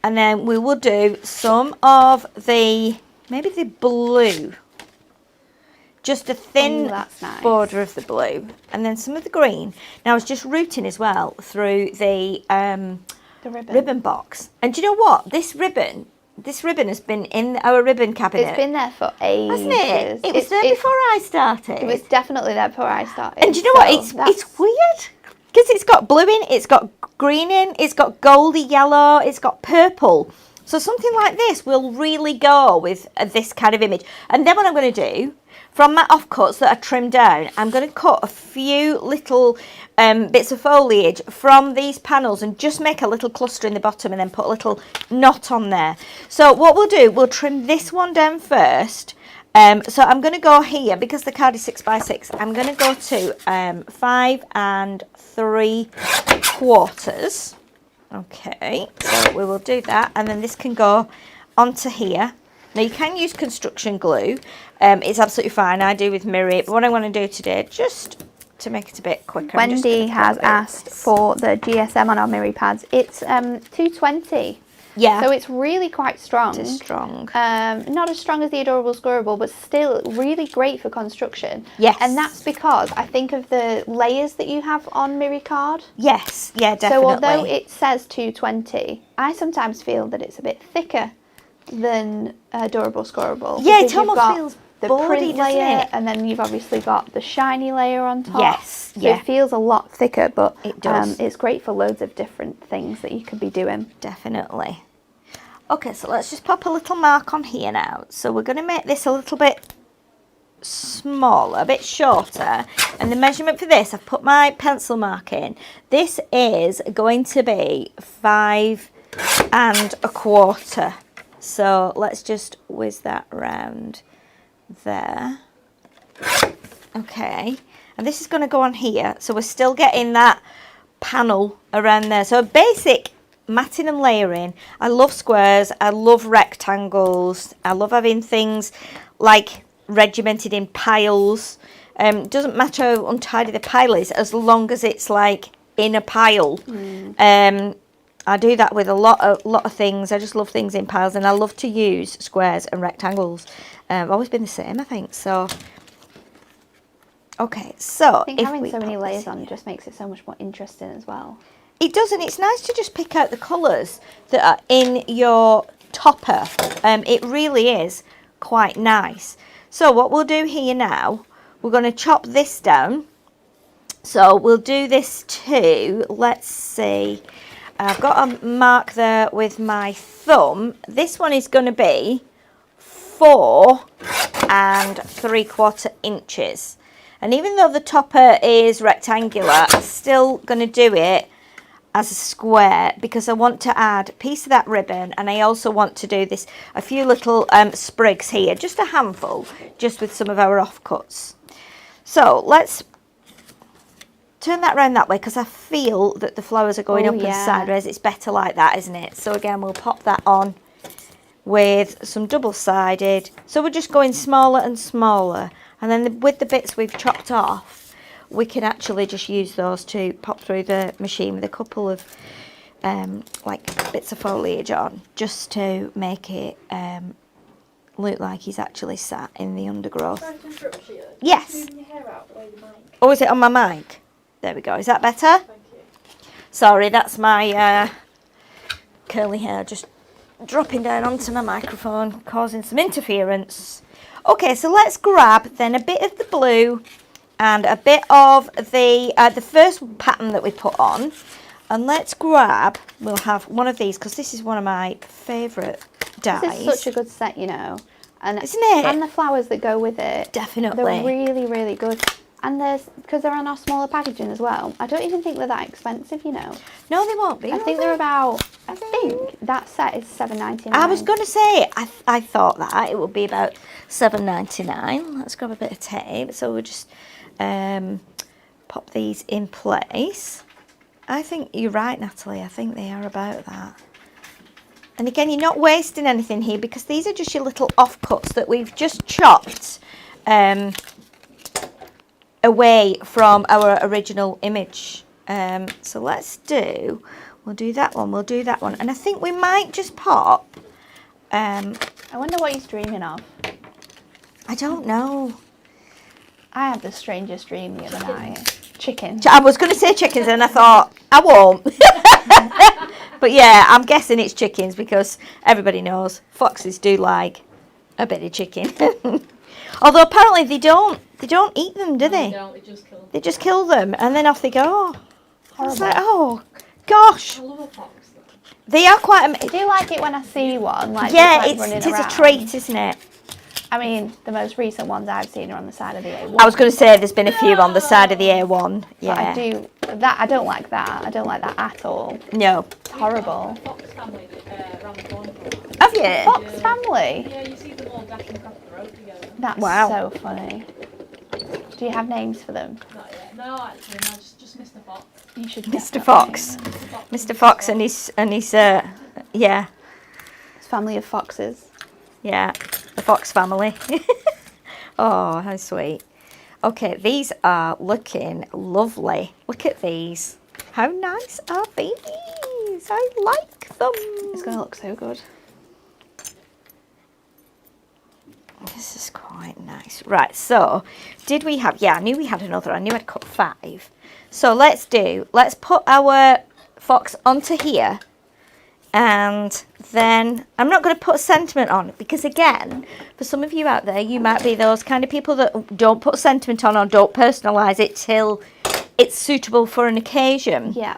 and then we will do some of the, maybe the blue. Just a thin border of the blue, and then some of the green. Now I was just rooting as well through the ribbon box. And do you know what? This ribbon has been in our ribbon cabinet. It's been there for ages. Hasn't it? It was there before I started. It was definitely there before I started. And do you know what? It's weird because it's got blue in, it's got green in, it's got goldy yellow, it's got purple. So something like this will really go with this kind of image. And then what I'm going to do, from my offcuts that are trimmed down, I'm going to cut a few little bits of foliage from these panels and just make a little cluster in the bottom and then put a little knot on there. So what we'll do, we'll trim this one down first. So I'm going to go here, because the card is 6x6, I'm going to go to 5 3/4. Okay, so we will do that, and then this can go onto here. Now you can use construction glue, it's absolutely fine, I do with mirror, but what I want to do today, just to make it a bit quicker. Wendy has asked for the GSM on our mirror pads. It's 220. Yeah. So it's really quite strong. It is strong. Not as strong as the Adorable Squirrable, but still really great for construction. Yes. And that's because I think of the layers that you have on mirror card. Yes, yeah, definitely. So although it says 220, I sometimes feel that it's a bit thicker than Adorable Squirrable. Yeah, because it almost feels the boardy, print layer, doesn't it? and then you've obviously got the shiny layer on top. Yes, so yeah. it feels a lot thicker, but it does. It's great for loads of different things that you could be doing. Definitely. Okay, so let's just pop a little mark on here now. So we're going to make this a little bit smaller, a bit shorter. And the measurement for this, I've put my pencil mark in. This is going to be 5 1/4. So let's just whiz that round there. Okay, and this is going to go on here. So we're still getting that panel around there. So basic matting and layering. I love squares, I love rectangles, I love having things like regimented in piles. Doesn't matter how untidy the pile is, as long as it's like in a pile. I do that with a lot of things. I just love things in piles, and I love to use squares and rectangles. I've always been the same, I think. So okay, so I think having so many layers on just makes it so much more interesting as well. It does, and it's nice to just pick out the colours that are in your topper. It really is quite nice. So what we'll do here now, we're going to chop this down. So we'll do this too. Let's see. I've got a mark there with my thumb. This one is going to be 4 3/4 inches. And even though the topper is rectangular, I'm still going to do it as a square because I want to add a piece of that ribbon, and I also want to do this, a few little sprigs here, just a handful, just with some of our offcuts. So let's turn that around that way because I feel that the flowers are going up and sideways. It's better like that, isn't it? So again, we'll pop that on with some double-sided. So we're just going smaller and smaller. And then with the bits we've chopped off, we can actually just use those to pop through the machine with a couple of like bits of foliage on, just to make it look like he's actually sat in the undergrowth. Sorry to interrupt you. Yes. Moving your hair out away the mic. Oh, is it on my mic? There we go. Is that better? Thank you. Sorry, that's my curly hair just dropping down onto my microphone, causing some interference. Okay, so let's grab then a bit of the blue and a bit of the first pattern that we put on, and let's grab, we'll have one of these because this is one of my favourite dyes. This is such a good set, you know. And isn't it? And the flowers that go with it. Definitely. They're really, really good. And because they're on our smaller packaging as well, I don't even think they're that expensive, you know. No, they won't be. I think they're about, I think that set is $7.99. I was going to say, I thought that it would be about $7.99. Let's grab a bit of tape. So we'll just pop these in place. I think you're right, Natalie. I think they are about that. And again, you're not wasting anything here because these are just your little offcuts that we've just chopped away from our original image. So we'll do that one. And I think we might just pop. I wonder what he's dreaming of. I don't know. I had the strangest dream the other night. Chicken. I was going to say chickens and I thought, I won't. But yeah, I'm guessing it's chickens because everybody knows foxes do like a bit of chicken. Although apparently they don't eat them, do they? They don't, they just kill them. They just kill them and then off they go. I was Horrible. like, oh, gosh. I love a fox though. They are quite I do like it when I see one. Like, yeah, just, like, it is running a around. treat, isn't it? I mean, the most recent ones I've seen are on the side of the A1. I was going to say there's been a few on the side of the A1. Yeah. I don't like that. I don't like that at all. No. It's horrible. Fox family around the corner from us. Have you? Fox family. Yeah, you see them all dashing across the road together. That's Wow. so funny. Do you have names for them? Not yet. No, actually, no, just Mr. Fox. You should. Mr. definitely Fox. name them. Mr. Fox and his yeah. It's family of foxes. Yeah, the Fox family. Oh, how sweet. Okay, these are looking lovely. Look at these. How nice are these? I like them. It's going to look so good. This is quite nice. Right, so did we have, yeah, I knew we had another. I knew I'd cut 5. So let's put our fox onto here. And then I'm not going to put sentiment on because, again, for some of you out there, you might be those kind of people that don't put sentiment on or don't personalise it till it's suitable for an occasion. Yeah.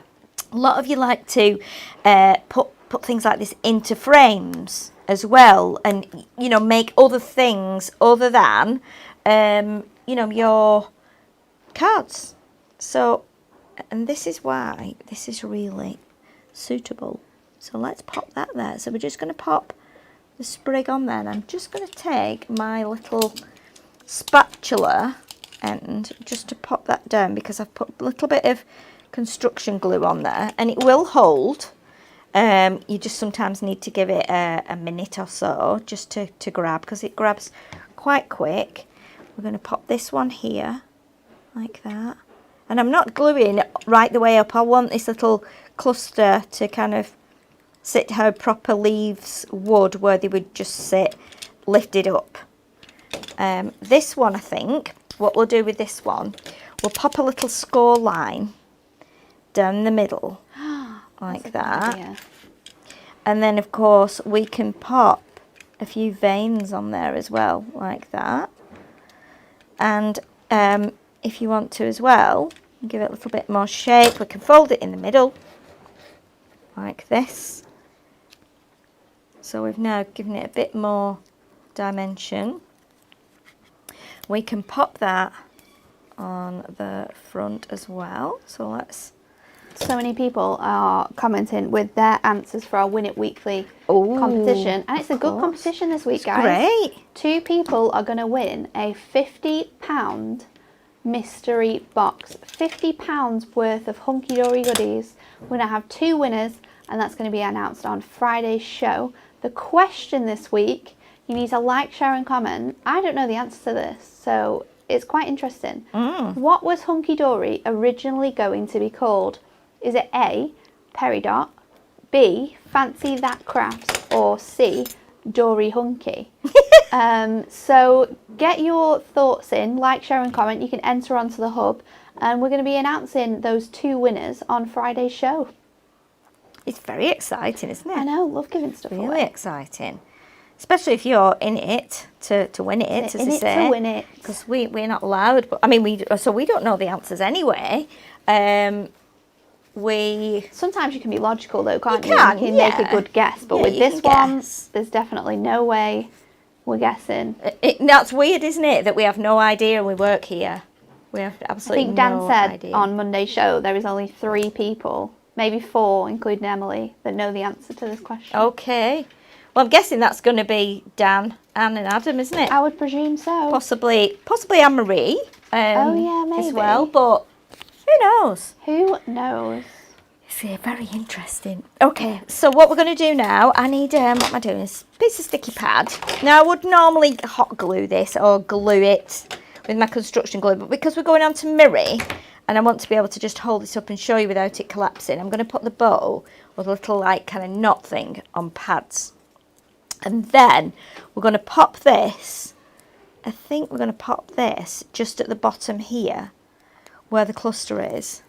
A lot of you like to put things like this into frames as well, and you know, make other things other than you know, your cards. So, and this is why this is really suitable. So let's pop that there. So we're just going to pop the sprig on there, and I'm just going to take my little spatula end just to pop that down because I've put a little bit of construction glue on there, and it will hold. You just sometimes need to give it a minute or so just to grab, because it grabs quite quick. We're going to pop this one here like that, and I'm not gluing right the way up. I want this little cluster to kind of sit how proper leaves would, where they would just sit lifted up. This one, I think, what we'll do with this one, we'll pop a little score line down the middle like that. Idea. And then, of course, we can pop a few veins on there as well, like that. And if you want to as well, give it a little bit more shape, we can fold it in the middle, like this. So we've now given it a bit more dimension. We can pop that on the front as well. So let's... So many people are commenting with their answers for our Win It Weekly competition. And it's a good competition this week, guys. Great. 2 people are going to win a £50 mystery box. £50 worth of hunky-dory goodies. We're going to have 2 winners, and that's going to be announced on Friday's show. The question this week, you need to like, share and comment. I don't know the answer to this, so it's quite interesting. What was Hunky Dory originally going to be called? Is it A, Peridot, B, Fancy That Crafts, or C, Dory Hunky? So get your thoughts in, like, share and comment. You can enter onto the hub, and we're going to be announcing those 2 winners on Friday's show. It's very exciting, isn't it? I know, love giving stuff Really away. exciting. Especially if you're in it to win it, as In they it say. to win it. Because we're not allowed. But I mean, we don't know the answers anyway. Sometimes you can be logical though, can't you? can, You can yeah. make a good guess, but Yeah, with you this can one, guess. there's definitely no way we're guessing. That's weird, isn't it? That we have no idea and we work here. We have I absolutely think Dan no said idea. on Monday's show there is only 3 people, maybe 4, including Emily, that know the answer to this question. Okay. Well, I'm guessing that's going to be Dan, Anne and Adam, isn't it? I would presume so. Possibly Anne-Marie. Oh, yeah, maybe. As well, but who knows? Who knows? It's very interesting. Okay, so what we're going to do now, I need, what am I doing? Is a piece of sticky pad. Now, I would normally hot glue this or glue it with my construction glue, but because we're going on to Miri, and I want to be able to just hold this up and show you without it collapsing, I'm going to put the bow with a little, like, kind of knot thing on pads. And then we're going to pop this, I think we're going to pop this just at the bottom here, where the cluster is.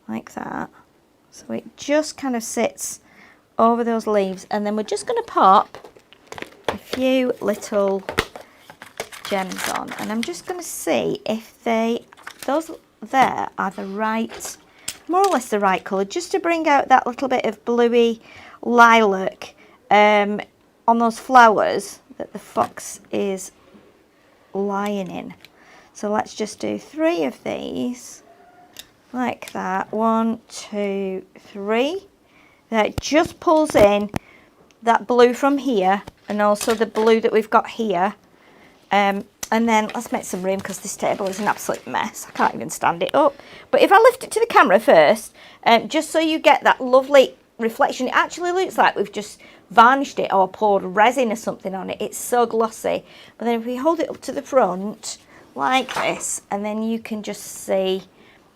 Like that. So it just kind of sits over those leaves, and then we're just going to pop a few little gems on, and I'm just going to see if those there are the right, more or less the right colour, just to bring out that little bit of bluey lilac on those flowers that the fox is lying in. So let's just do 3 of these. Like that. 1, 2, 3. That just pulls in that blue from here and also the blue that we've got here. And then let's make some room because this table is an absolute mess. I can't even stand it up. But if I lift it to the camera first, just so you get that lovely reflection, it actually looks like we've just varnished it or poured resin or something on it. It's so glossy. But then if we hold it up to the front like this, and then you can just see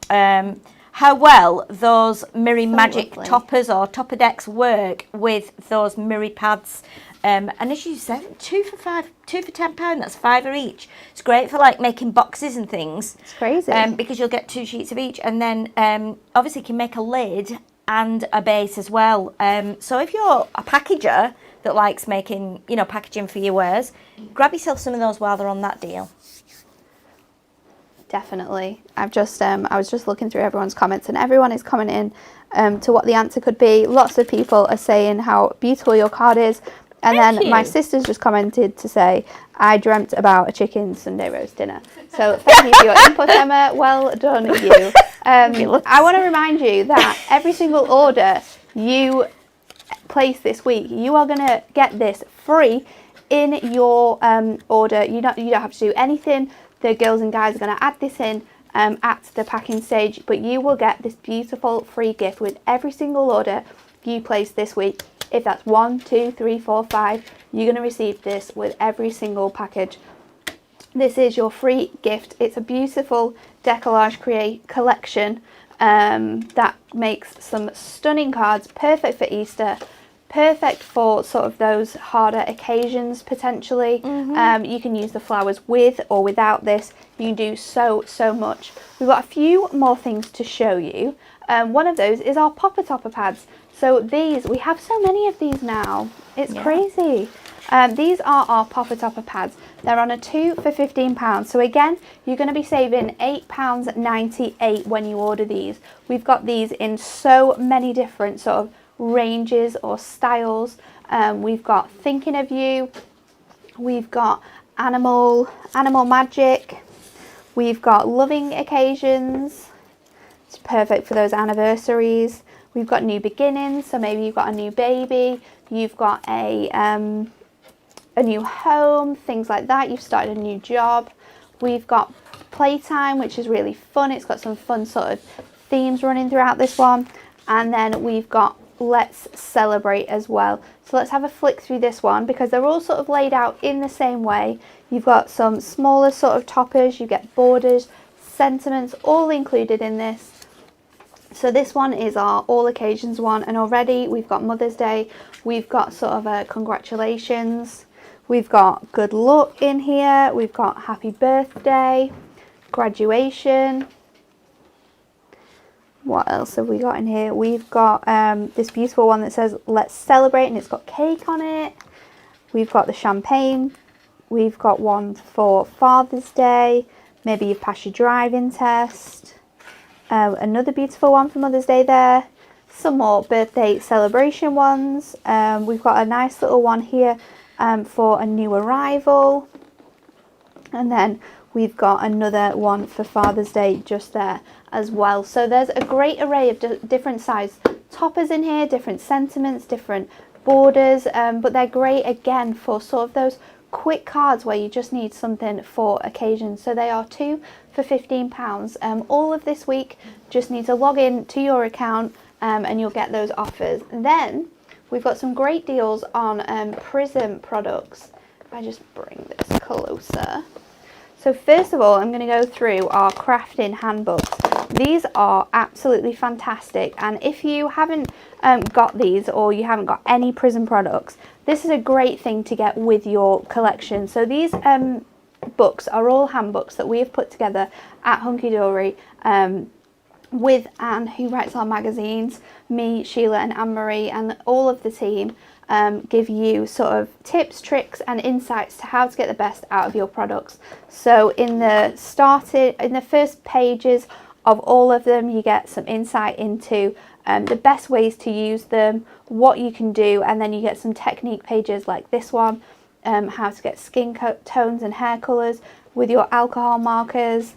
how well those Miri Magic lovely. toppers or topper decks work with those Miri pads. And as you said, 2 for £10, that's £5 each. It's great for like making boxes and things. It's crazy. Because you'll get 2 sheets of each, and then obviously you can make a lid and a base as well. So if you're a packager that likes making, packaging for your wares, grab yourself some of those while they're on that deal. Definitely. I was just looking through everyone's comments, and everyone is commenting to what the answer could be. Lots of people are saying how beautiful your card is. And Thank then you. my sister's just commented to say, I dreamt about a chicken Sunday roast dinner. So thank you for your input, Emma. Well done, you. I want to remind you that every single order you place this week, you are going to get this free in your order. You don't have to do anything. The girls and guys are going to add this in at the packing stage, but you will get this beautiful free gift with every single order you place this week. If that's 1, 2, 3, 4, 5, you're going to receive this with every single package. This is your free gift. It's a beautiful Decollage collection that makes some stunning cards, perfect for Easter, perfect for sort of those harder occasions potentially. You can use the flowers with or without this. You can do so much. We've got a few more things to show you. One of those is our Popper Topper pads. So these, we have so many of these now. It's crazy. These are our Popper Topper pads. They're on a 2 for £15. So again, you're going to be saving £8.98 when you order these. We've got these in so many different sort of ranges or styles. We've got Thinking of You. We've got Animal Magic. We've got Loving Occasions. It's perfect for those anniversaries. We've got New Beginnings, so maybe you've got a new baby, you've got a new home, things like that. You've started a new job. We've got Playtime, which is really fun. It's got some fun sort of themes running throughout this one. And then we've got Let's Celebrate as well. So let's have a flick through this one because they're all sort of laid out in the same way. You've got some smaller sort of toppers, you get borders, sentiments, all included in this. So this one is our all occasions one, and already we've got Mother's Day, we've got sort of a congratulations, we've got good luck in here, we've got happy birthday, graduation. What else have we got in here? We've got this beautiful one that says Let's Celebrate, and it's got cake on it. We've got the champagne. We've got one for Father's Day. Maybe you've passed your driving test. Another beautiful one for Mother's Day there. Some more birthday celebration ones. We've got a nice little one here for a new arrival. And then we've got another one for Father's Day just there as well. So there's a great array of different size toppers in here, different sentiments, different borders, but they're great again for sort of those quick cards where you just need something for occasion. So they are 2 for £15. All of this week, just need to log in to your account and you'll get those offers. Then we've got some great deals on Prism products. If I just bring this closer. So first of all, I'm going to go through our crafting handbooks. These are absolutely fantastic, and if you haven't got these or you haven't got any Prism products, this is a great thing to get with your collection. So these books are all handbooks that we have put together at Hunky Dory with Anne, who writes our magazines, me, Sheila and Anne-Marie, and all of the team. Give you sort of tips, tricks and insights to how to get the best out of your products. So in the first pages of all of them, you get some insight into the best ways to use them, what you can do, and then you get some technique pages like this one, how to get skin tones and hair colours with your alcohol markers,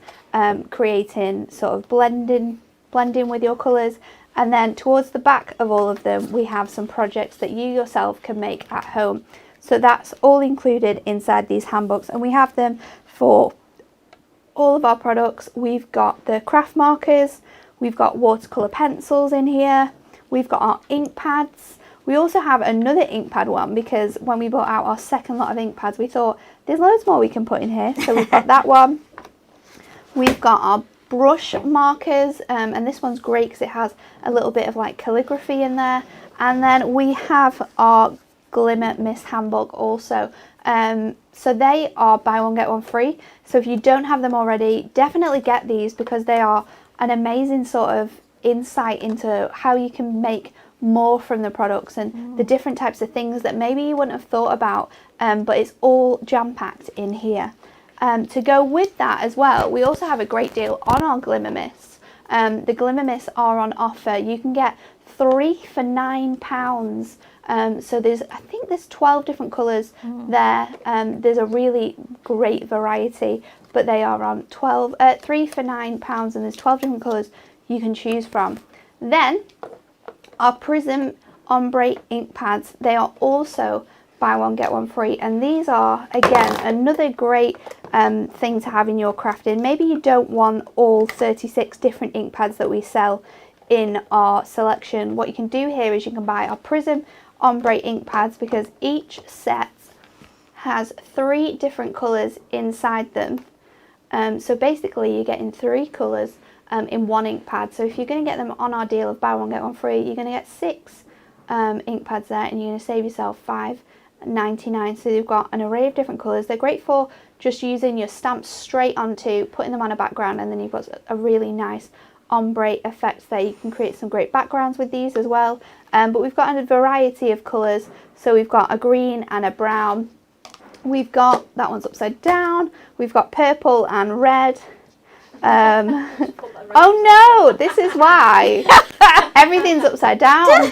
creating sort of blending with your colours. And then towards the back of all of them, we have some projects that you yourself can make at home. So that's all included inside these handbooks, and we have them for all of our products. We've got the craft markers, we've got watercolour pencils in here, we've got our ink pads. We also have another ink pad one because when we bought out our second lot of ink pads, we thought there's loads more we can put in here. So we've got that one. We've got our brush markers, and this one's great because it has a little bit of like calligraphy in there. And then we have our Glimmer Mist handbook also. So they are buy one get one free. So if you don't have them already, definitely get these because they are an amazing sort of insight into how you can make more from the products and the different types of things that maybe you wouldn't have thought about, but it's all jam-packed in here. To go with that as well, we also have a great deal on our Glimmer Mists. The Glimmer Mists are on offer. You can get 3 for £9. So I think there's 12 different colours there. There's a really great variety, but they are on 3 for £9, and there's 12 different colours you can choose from. Then our Prism Ombre ink pads, they are also buy one get one free, and these are again another great thing to have in your crafting. Maybe you don't want all 36 different ink pads that we sell in our selection. What you can do here is you can buy our Prism Ombre ink pads because each set has 3 different colours inside them. So basically you're getting 3 colours in one ink pad. So if you're going to get them on our deal of buy one get one free, you're going to get 6 ink pads there, and you're going to save yourself $5.99. So you've got an array of different colours. They're great for just using your stamps straight onto, putting them on a background, and then you've got a really nice ombre effect there. You can create some great backgrounds with these as well. But we've got a variety of colours. So we've got a green and a brown. We've got, that one's upside down. We've got purple and red. Oh no, this is why. Everything's upside down.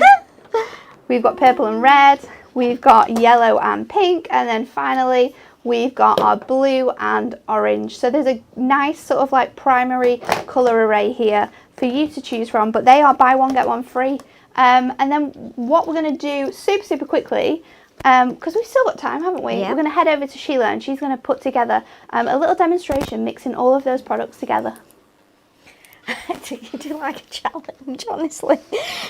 We've got purple and red. We've got yellow and pink. And then finally, we've got our blue and orange. So there's a nice sort of like primary colour array here for you to choose from. But they are buy one, get one free. And then what we're going to do super quickly, because we've still got time, haven't we? Yeah. We're going to head over to Sheila, and she's going to put together a little demonstration mixing all of those products together. you do like a challenge, honestly.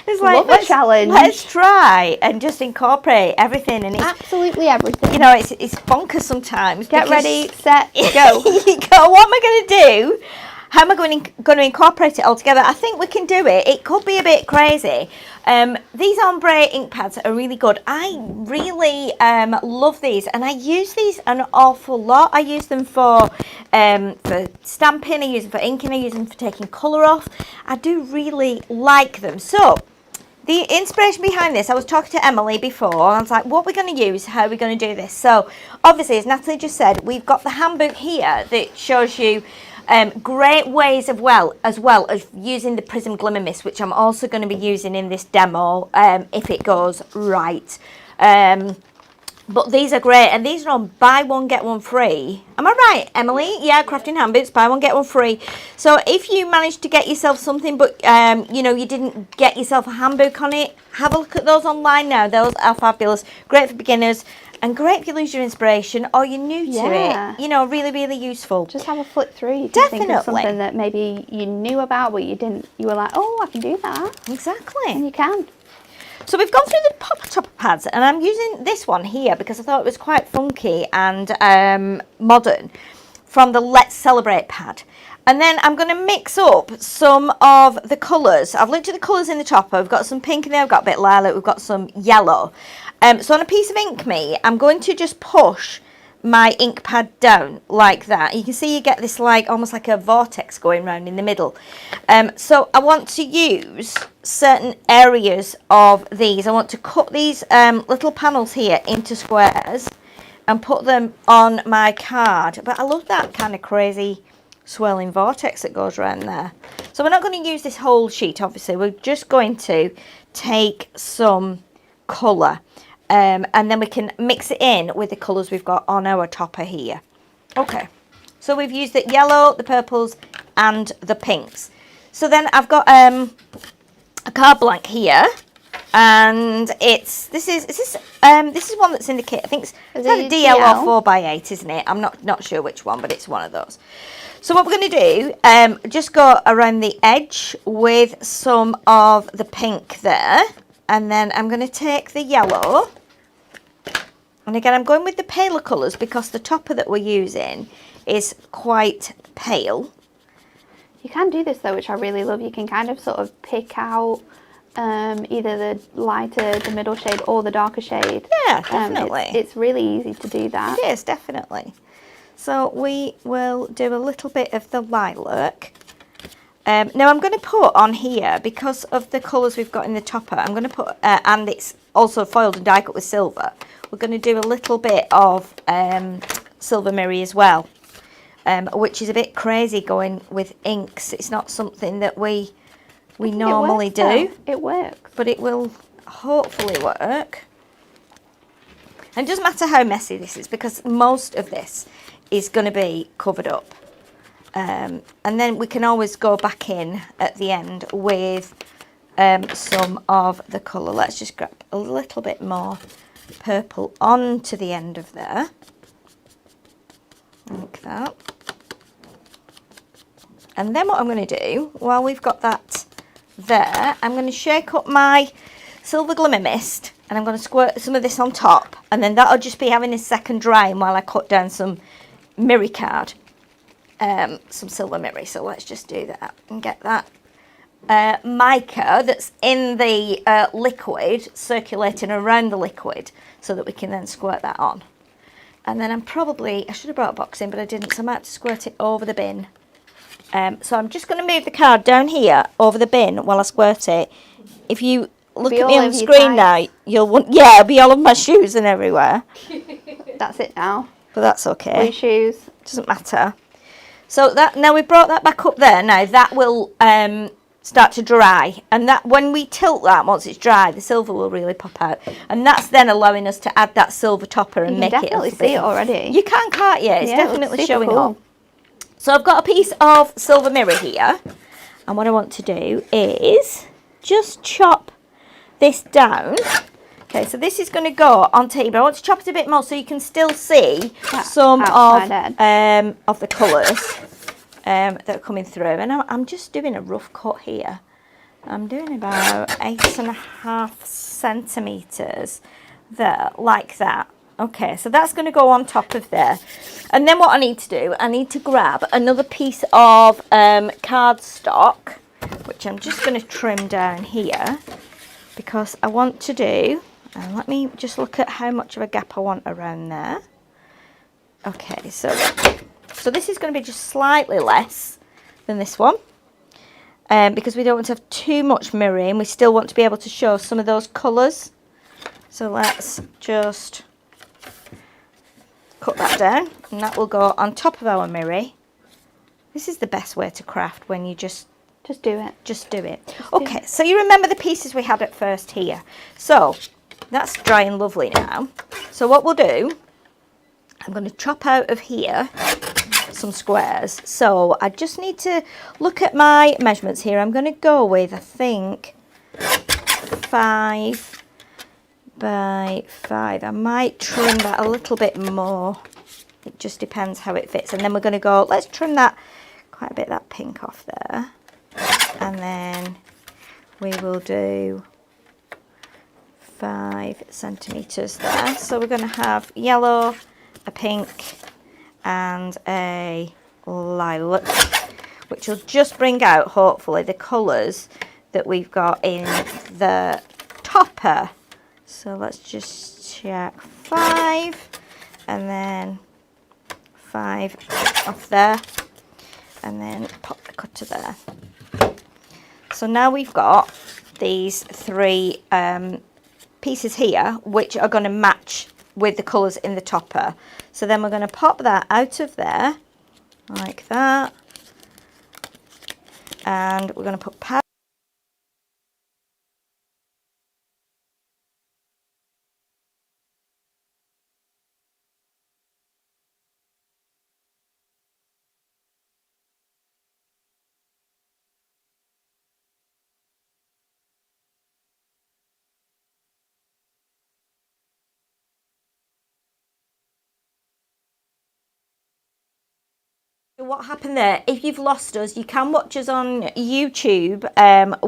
It's Love a challenge. Let's try and just incorporate everything. And it's, Absolutely everything. you know, it's bonkers sometimes. Get because ready, set, go. you go, what am I going to do? How am I going to incorporate it all together? I think we can do it. It could be a bit crazy. These Ombre ink pads are really good. I really love these, and I use these an awful lot. I use them for stamping, I use them for inking, I use them for taking colour off. I do really like them. So the inspiration behind this, I was talking to Emily before, and I was like, what are we going to use? How are we going to do this? So obviously, as Natalie just said, we've got the handbook here that shows you great ways as well as using the Prism Glimmer Mist, which I'm also going to be using in this demo if it goes right. But these are great, and these are on buy one get one free. Am I right, Emily? Yeah, Crafting Handbooks, buy one get one free. So if you managed to get yourself something, but you know, you didn't get yourself a handbook on it, have a look at those online now. Those are fabulous, great for beginners. And great if you lose your inspiration or you're new to it. You know, really, really useful. Just have a flip through. You can think of something that maybe you knew about, but you didn't. You were like, oh, I can do that. Exactly. And you can. So we've gone through the Popper Topper pads, and I'm using this one here because I thought it was quite funky and modern, from the Let's Celebrate pad. And then I'm going to mix up some of the colours. I've looked at the colours in the topper. We've got some pink in there, we've got a bit of lilac, we've got some yellow. So on a piece of ink me, I'm going to just push my ink pad down like that. You can see you get this like almost like a vortex going round in the middle. So I want to use certain areas of these. I want to cut these little panels here into squares and put them on my card. But I love that kind of crazy swirling vortex that goes around there. So we're not going to use this whole sheet, obviously. We're just going to take some colour. And then we can mix it in with the colours we've got on our topper here. Okay, so we've used the yellow, the purples and the pinks. So then I've got a card blank here, and this is one that's in the kit. I think it's a DL or 4x8, isn't it? I'm not sure which one, but it's one of those. So what we're going to do, just go around the edge with some of the pink there. And then I'm going to take the yellow, and again I'm going with the paler colours because the topper that we're using is quite pale. You can do this though, which I really love. You can kind of sort of pick out either the lighter, the middle shade or the darker shade. Yeah, definitely. It's really easy to do that. It is, definitely. So we will do a little bit of the lilac. Now I'm going to put on here, because of the colours we've got in the topper, I'm going to put, and it's also foiled and die cut with silver, we're going to do a little bit of silver mirror as well, which is a bit crazy going with inks. It's not something that we normally do. It works. But it will hopefully work. And it doesn't matter how messy this is, because most of this is going to be covered up. And then we can always go back in at the end with some of the colour. Let's just grab a little bit more purple onto the end of there, like that. And then what I'm going to do, while we've got that there, I'm going to shake up my Silver Glimmer Mist, and I'm going to squirt some of this on top, and then that'll just be having a second drying while I cut down some mirror card. Some silver mirror. So let's just do that and get that mica that's in the liquid circulating around the liquid, so that we can then squirt that on. And then I should have brought a box in, but I didn't, so I might have to squirt it over the bin. So I'm just going to move the card down here over the bin while I squirt it. If you look at me on the screen now, you'll want, yeah, it'll be all of my shoes and everywhere. That's it now. But that's okay. Blue shoes. Doesn't matter. So that, now we've brought that back up there, now that will start to dry, and that when we tilt that, once it's dry, the silver will really pop out, and that's then allowing us to add that silver topper and make it a little bit. You can definitely see it already. You can't you? It's definitely showing up. So I've got a piece of silver mirror here, and what I want to do is just chop this down. Okay, so this is going to go onto here, but I want to chop it a bit more so you can still see some of the colours. that are coming through, and I'm just doing a rough cut here. I'm doing about 8.5 centimetres there, like that. Okay, so that's going to go on top of there. And then what I need to do, I need to grab another piece of cardstock, which I'm just going to trim down here, because I want to do, and let me just look at how much of a gap I want around there. Okay, so this is going to be just slightly less than this one, because we don't want to have too much mirroring. We still want to be able to show some of those colours. So let's just cut that down, and that will go on top of our mirror. This is the best way to craft, when you just do it. Just do it. Okay, so you remember the pieces we had at first here. So that's drying lovely now. So what we'll do, I'm going to chop out of here some squares. So I just need to look at my measurements here. I'm going to go with, I think, 5 by 5. I might trim that a little bit more. It just depends how it fits. And then we're going to go, let's trim that quite a bit, that pink off there. And then we will do 5 centimetres there. So we're going to have yellow, a pink and a lilac, which will just bring out, hopefully, the colours that we've got in the topper. So let's just check 5 and then 5 off there, and then pop the cutter there. So now we've got these 3 pieces here, which are going to match with the colours in the topper. So then we're going to pop that out of there, like that, and we're going to put powder. What happened there, if you've lost us, you can watch us on YouTube.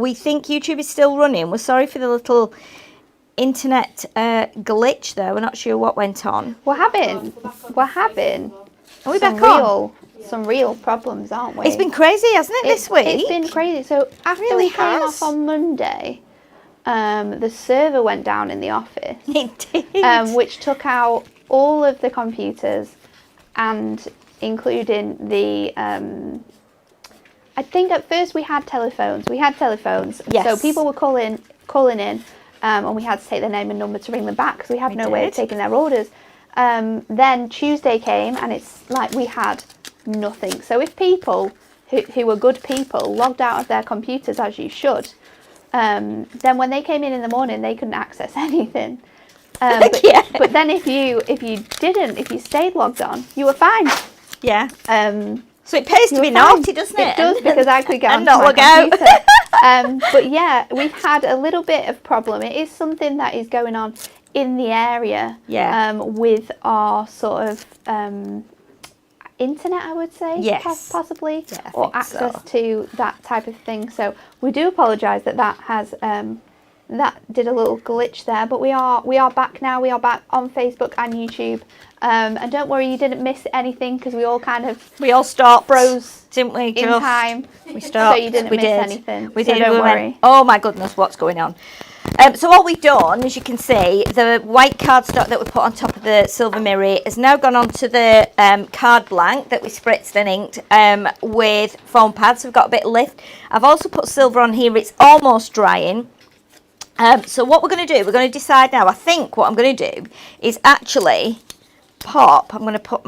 We think YouTube is still running. We're sorry for the little internet glitch there. We're not sure what went on. We're having Are we back on? some real problems, aren't we? It's been crazy, hasn't it, this week? It's been crazy. So after really we came has. off on Monday, the server went down in the office. It did. Which took out all of the computers, and including the I think at first we had telephones. Yes. So people were calling in, and we had to take their name and number to ring them back, because we had no way of taking their orders. Then Tuesday came, and it's like we had nothing. So if people who were good people logged out of their computers, as you should, then when they came in the morning, they couldn't access anything. But then if you stayed logged on, you were fine. Yeah. So it pays to be naughty, doesn't it? It does, because I could get and onto not my log computer. out. But yeah, we've had a little bit of problem. It is something that is going on in the area. Yeah. With our sort of internet, I would say. Yes. Possibly. Yeah, or access to that type of thing. So we do apologise that has that did a little glitch there, but we are back now. We are back on Facebook and YouTube, and don't worry, you didn't miss anything, because we all stopped, froze, didn't we? in time. We stopped. So you didn't miss anything. We so did. Don't we worry. Went, oh my goodness, what's going on? So what we've done, as you can see, the white cardstock that we put on top of the silver mirror has now gone onto the card blank that we spritzed and inked with foam pads. So we've got a bit of lift. I've also put silver on here. It's almost drying. So what we're going to do, we're going to decide now. I think what I'm going to do is actually I'm going to put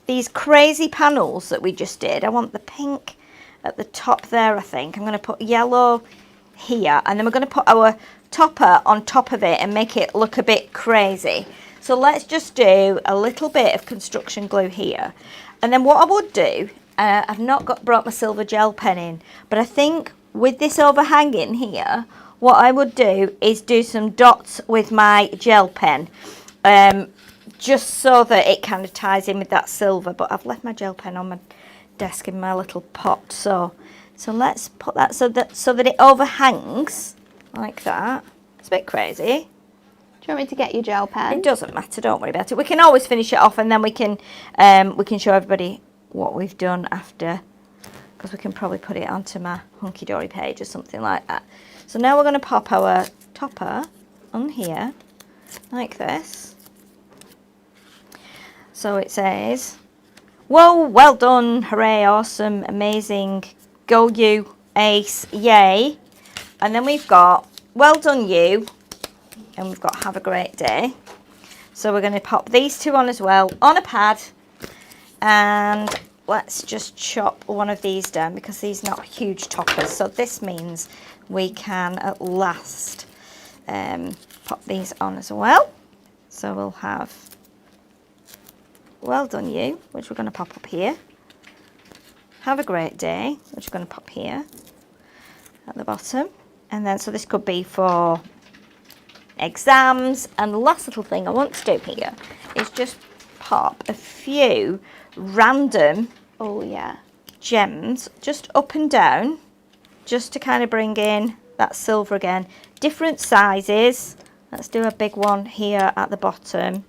these crazy panels that we just did. I want the pink at the top there, I think. I'm going to put yellow here, and then we're going to put our topper on top of it and make it look a bit crazy. So let's just do a little bit of construction glue here. And then what I would do, I've not brought my silver gel pen in, but I think with this overhanging here, what I would do is do some dots with my gel pen, just so that it kind of ties in with that silver. But I've left my gel pen on my desk in my little pot. So let's put that so that it overhangs like that. It's a bit crazy. Do you want me to get your gel pen? It doesn't matter, don't worry about it. We can always finish it off and then we can show everybody what we've done after, because we can probably put it onto my Hunky Dory page or something like that. So now we're going to pop our topper on here like this. So it says, whoa, well done, hooray, awesome, amazing, go you, ace, yay. And then we've got, well done you, and we've got have a great day. So we're going to pop these two on as well, on a pad, and let's just chop one of these down because these are not huge toppers. So this means we can at last pop these on as well. So we'll have well done you, which we're going to pop up here. Have a great day, which we're going to pop here at the bottom. And then, so this could be for exams. And the last little thing I want to do here is just pop a few random gems just up and down, just to kind of bring in that silver again. Different sizes. Let's do a big one here at the bottom.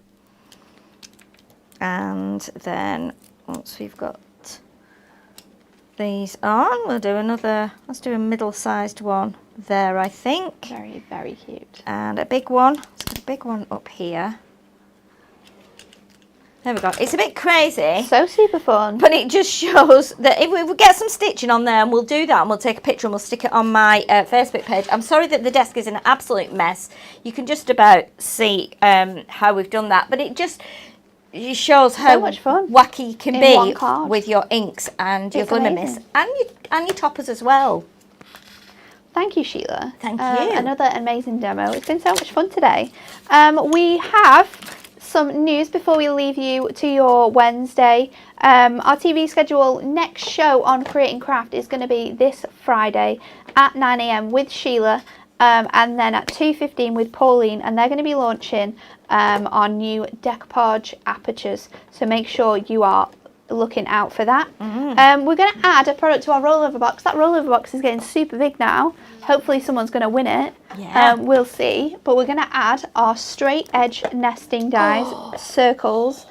And then once we've got these on, we'll do another, let's do a middle-sized one there, I think. Very, very cute. And a big one. Let's get a big one up here. There we go. It's a bit crazy. So super fun. But it just shows that if we get some stitching on there, and we'll do that, and we'll take a picture and we'll stick it on my Facebook page. I'm sorry that the desk is an absolute mess. You can just about see how we've done that. But it shows how much fun wacky you can in be one card. with your inks and your It's Glimmer amazing. Mist and your toppers as well. Thank you, Sheila. Thank you. Another amazing demo. It's been so much fun today. We have some news before we leave you to your Wednesday. Our TV schedule next show on Creating Craft is going to be this Friday at 9 AM with Sheila. And then at 2:15 with Pauline, and they're going to be launching our new Decoupage apertures. So make sure you are looking out for that. We're going to add a product to our rollover box. That rollover box is getting super big now. Hopefully someone's going to win it. Yeah. We'll see. But we're going to add our straight edge nesting dies, circles.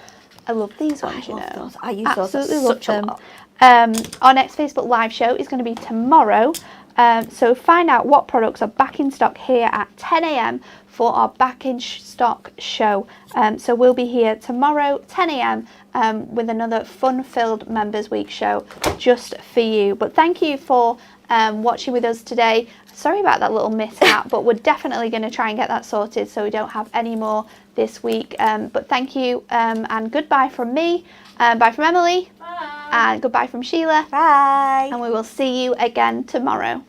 I love these ones, you know. Those. I use Absolutely those love such a them. lot. Our next Facebook Live show is going to be tomorrow. So find out what products are back in stock here at 10 AM for our back in stock show. So we'll be here tomorrow, 10 AM, with another fun-filled Members Week show just for you. But thank you for watching with us today. Sorry about that little mishap, but we're definitely going to try and get that sorted so we don't have any more this week. But thank you, and goodbye from me, bye from Emily. Bye. And goodbye from Sheila. Bye. And we will see you again tomorrow.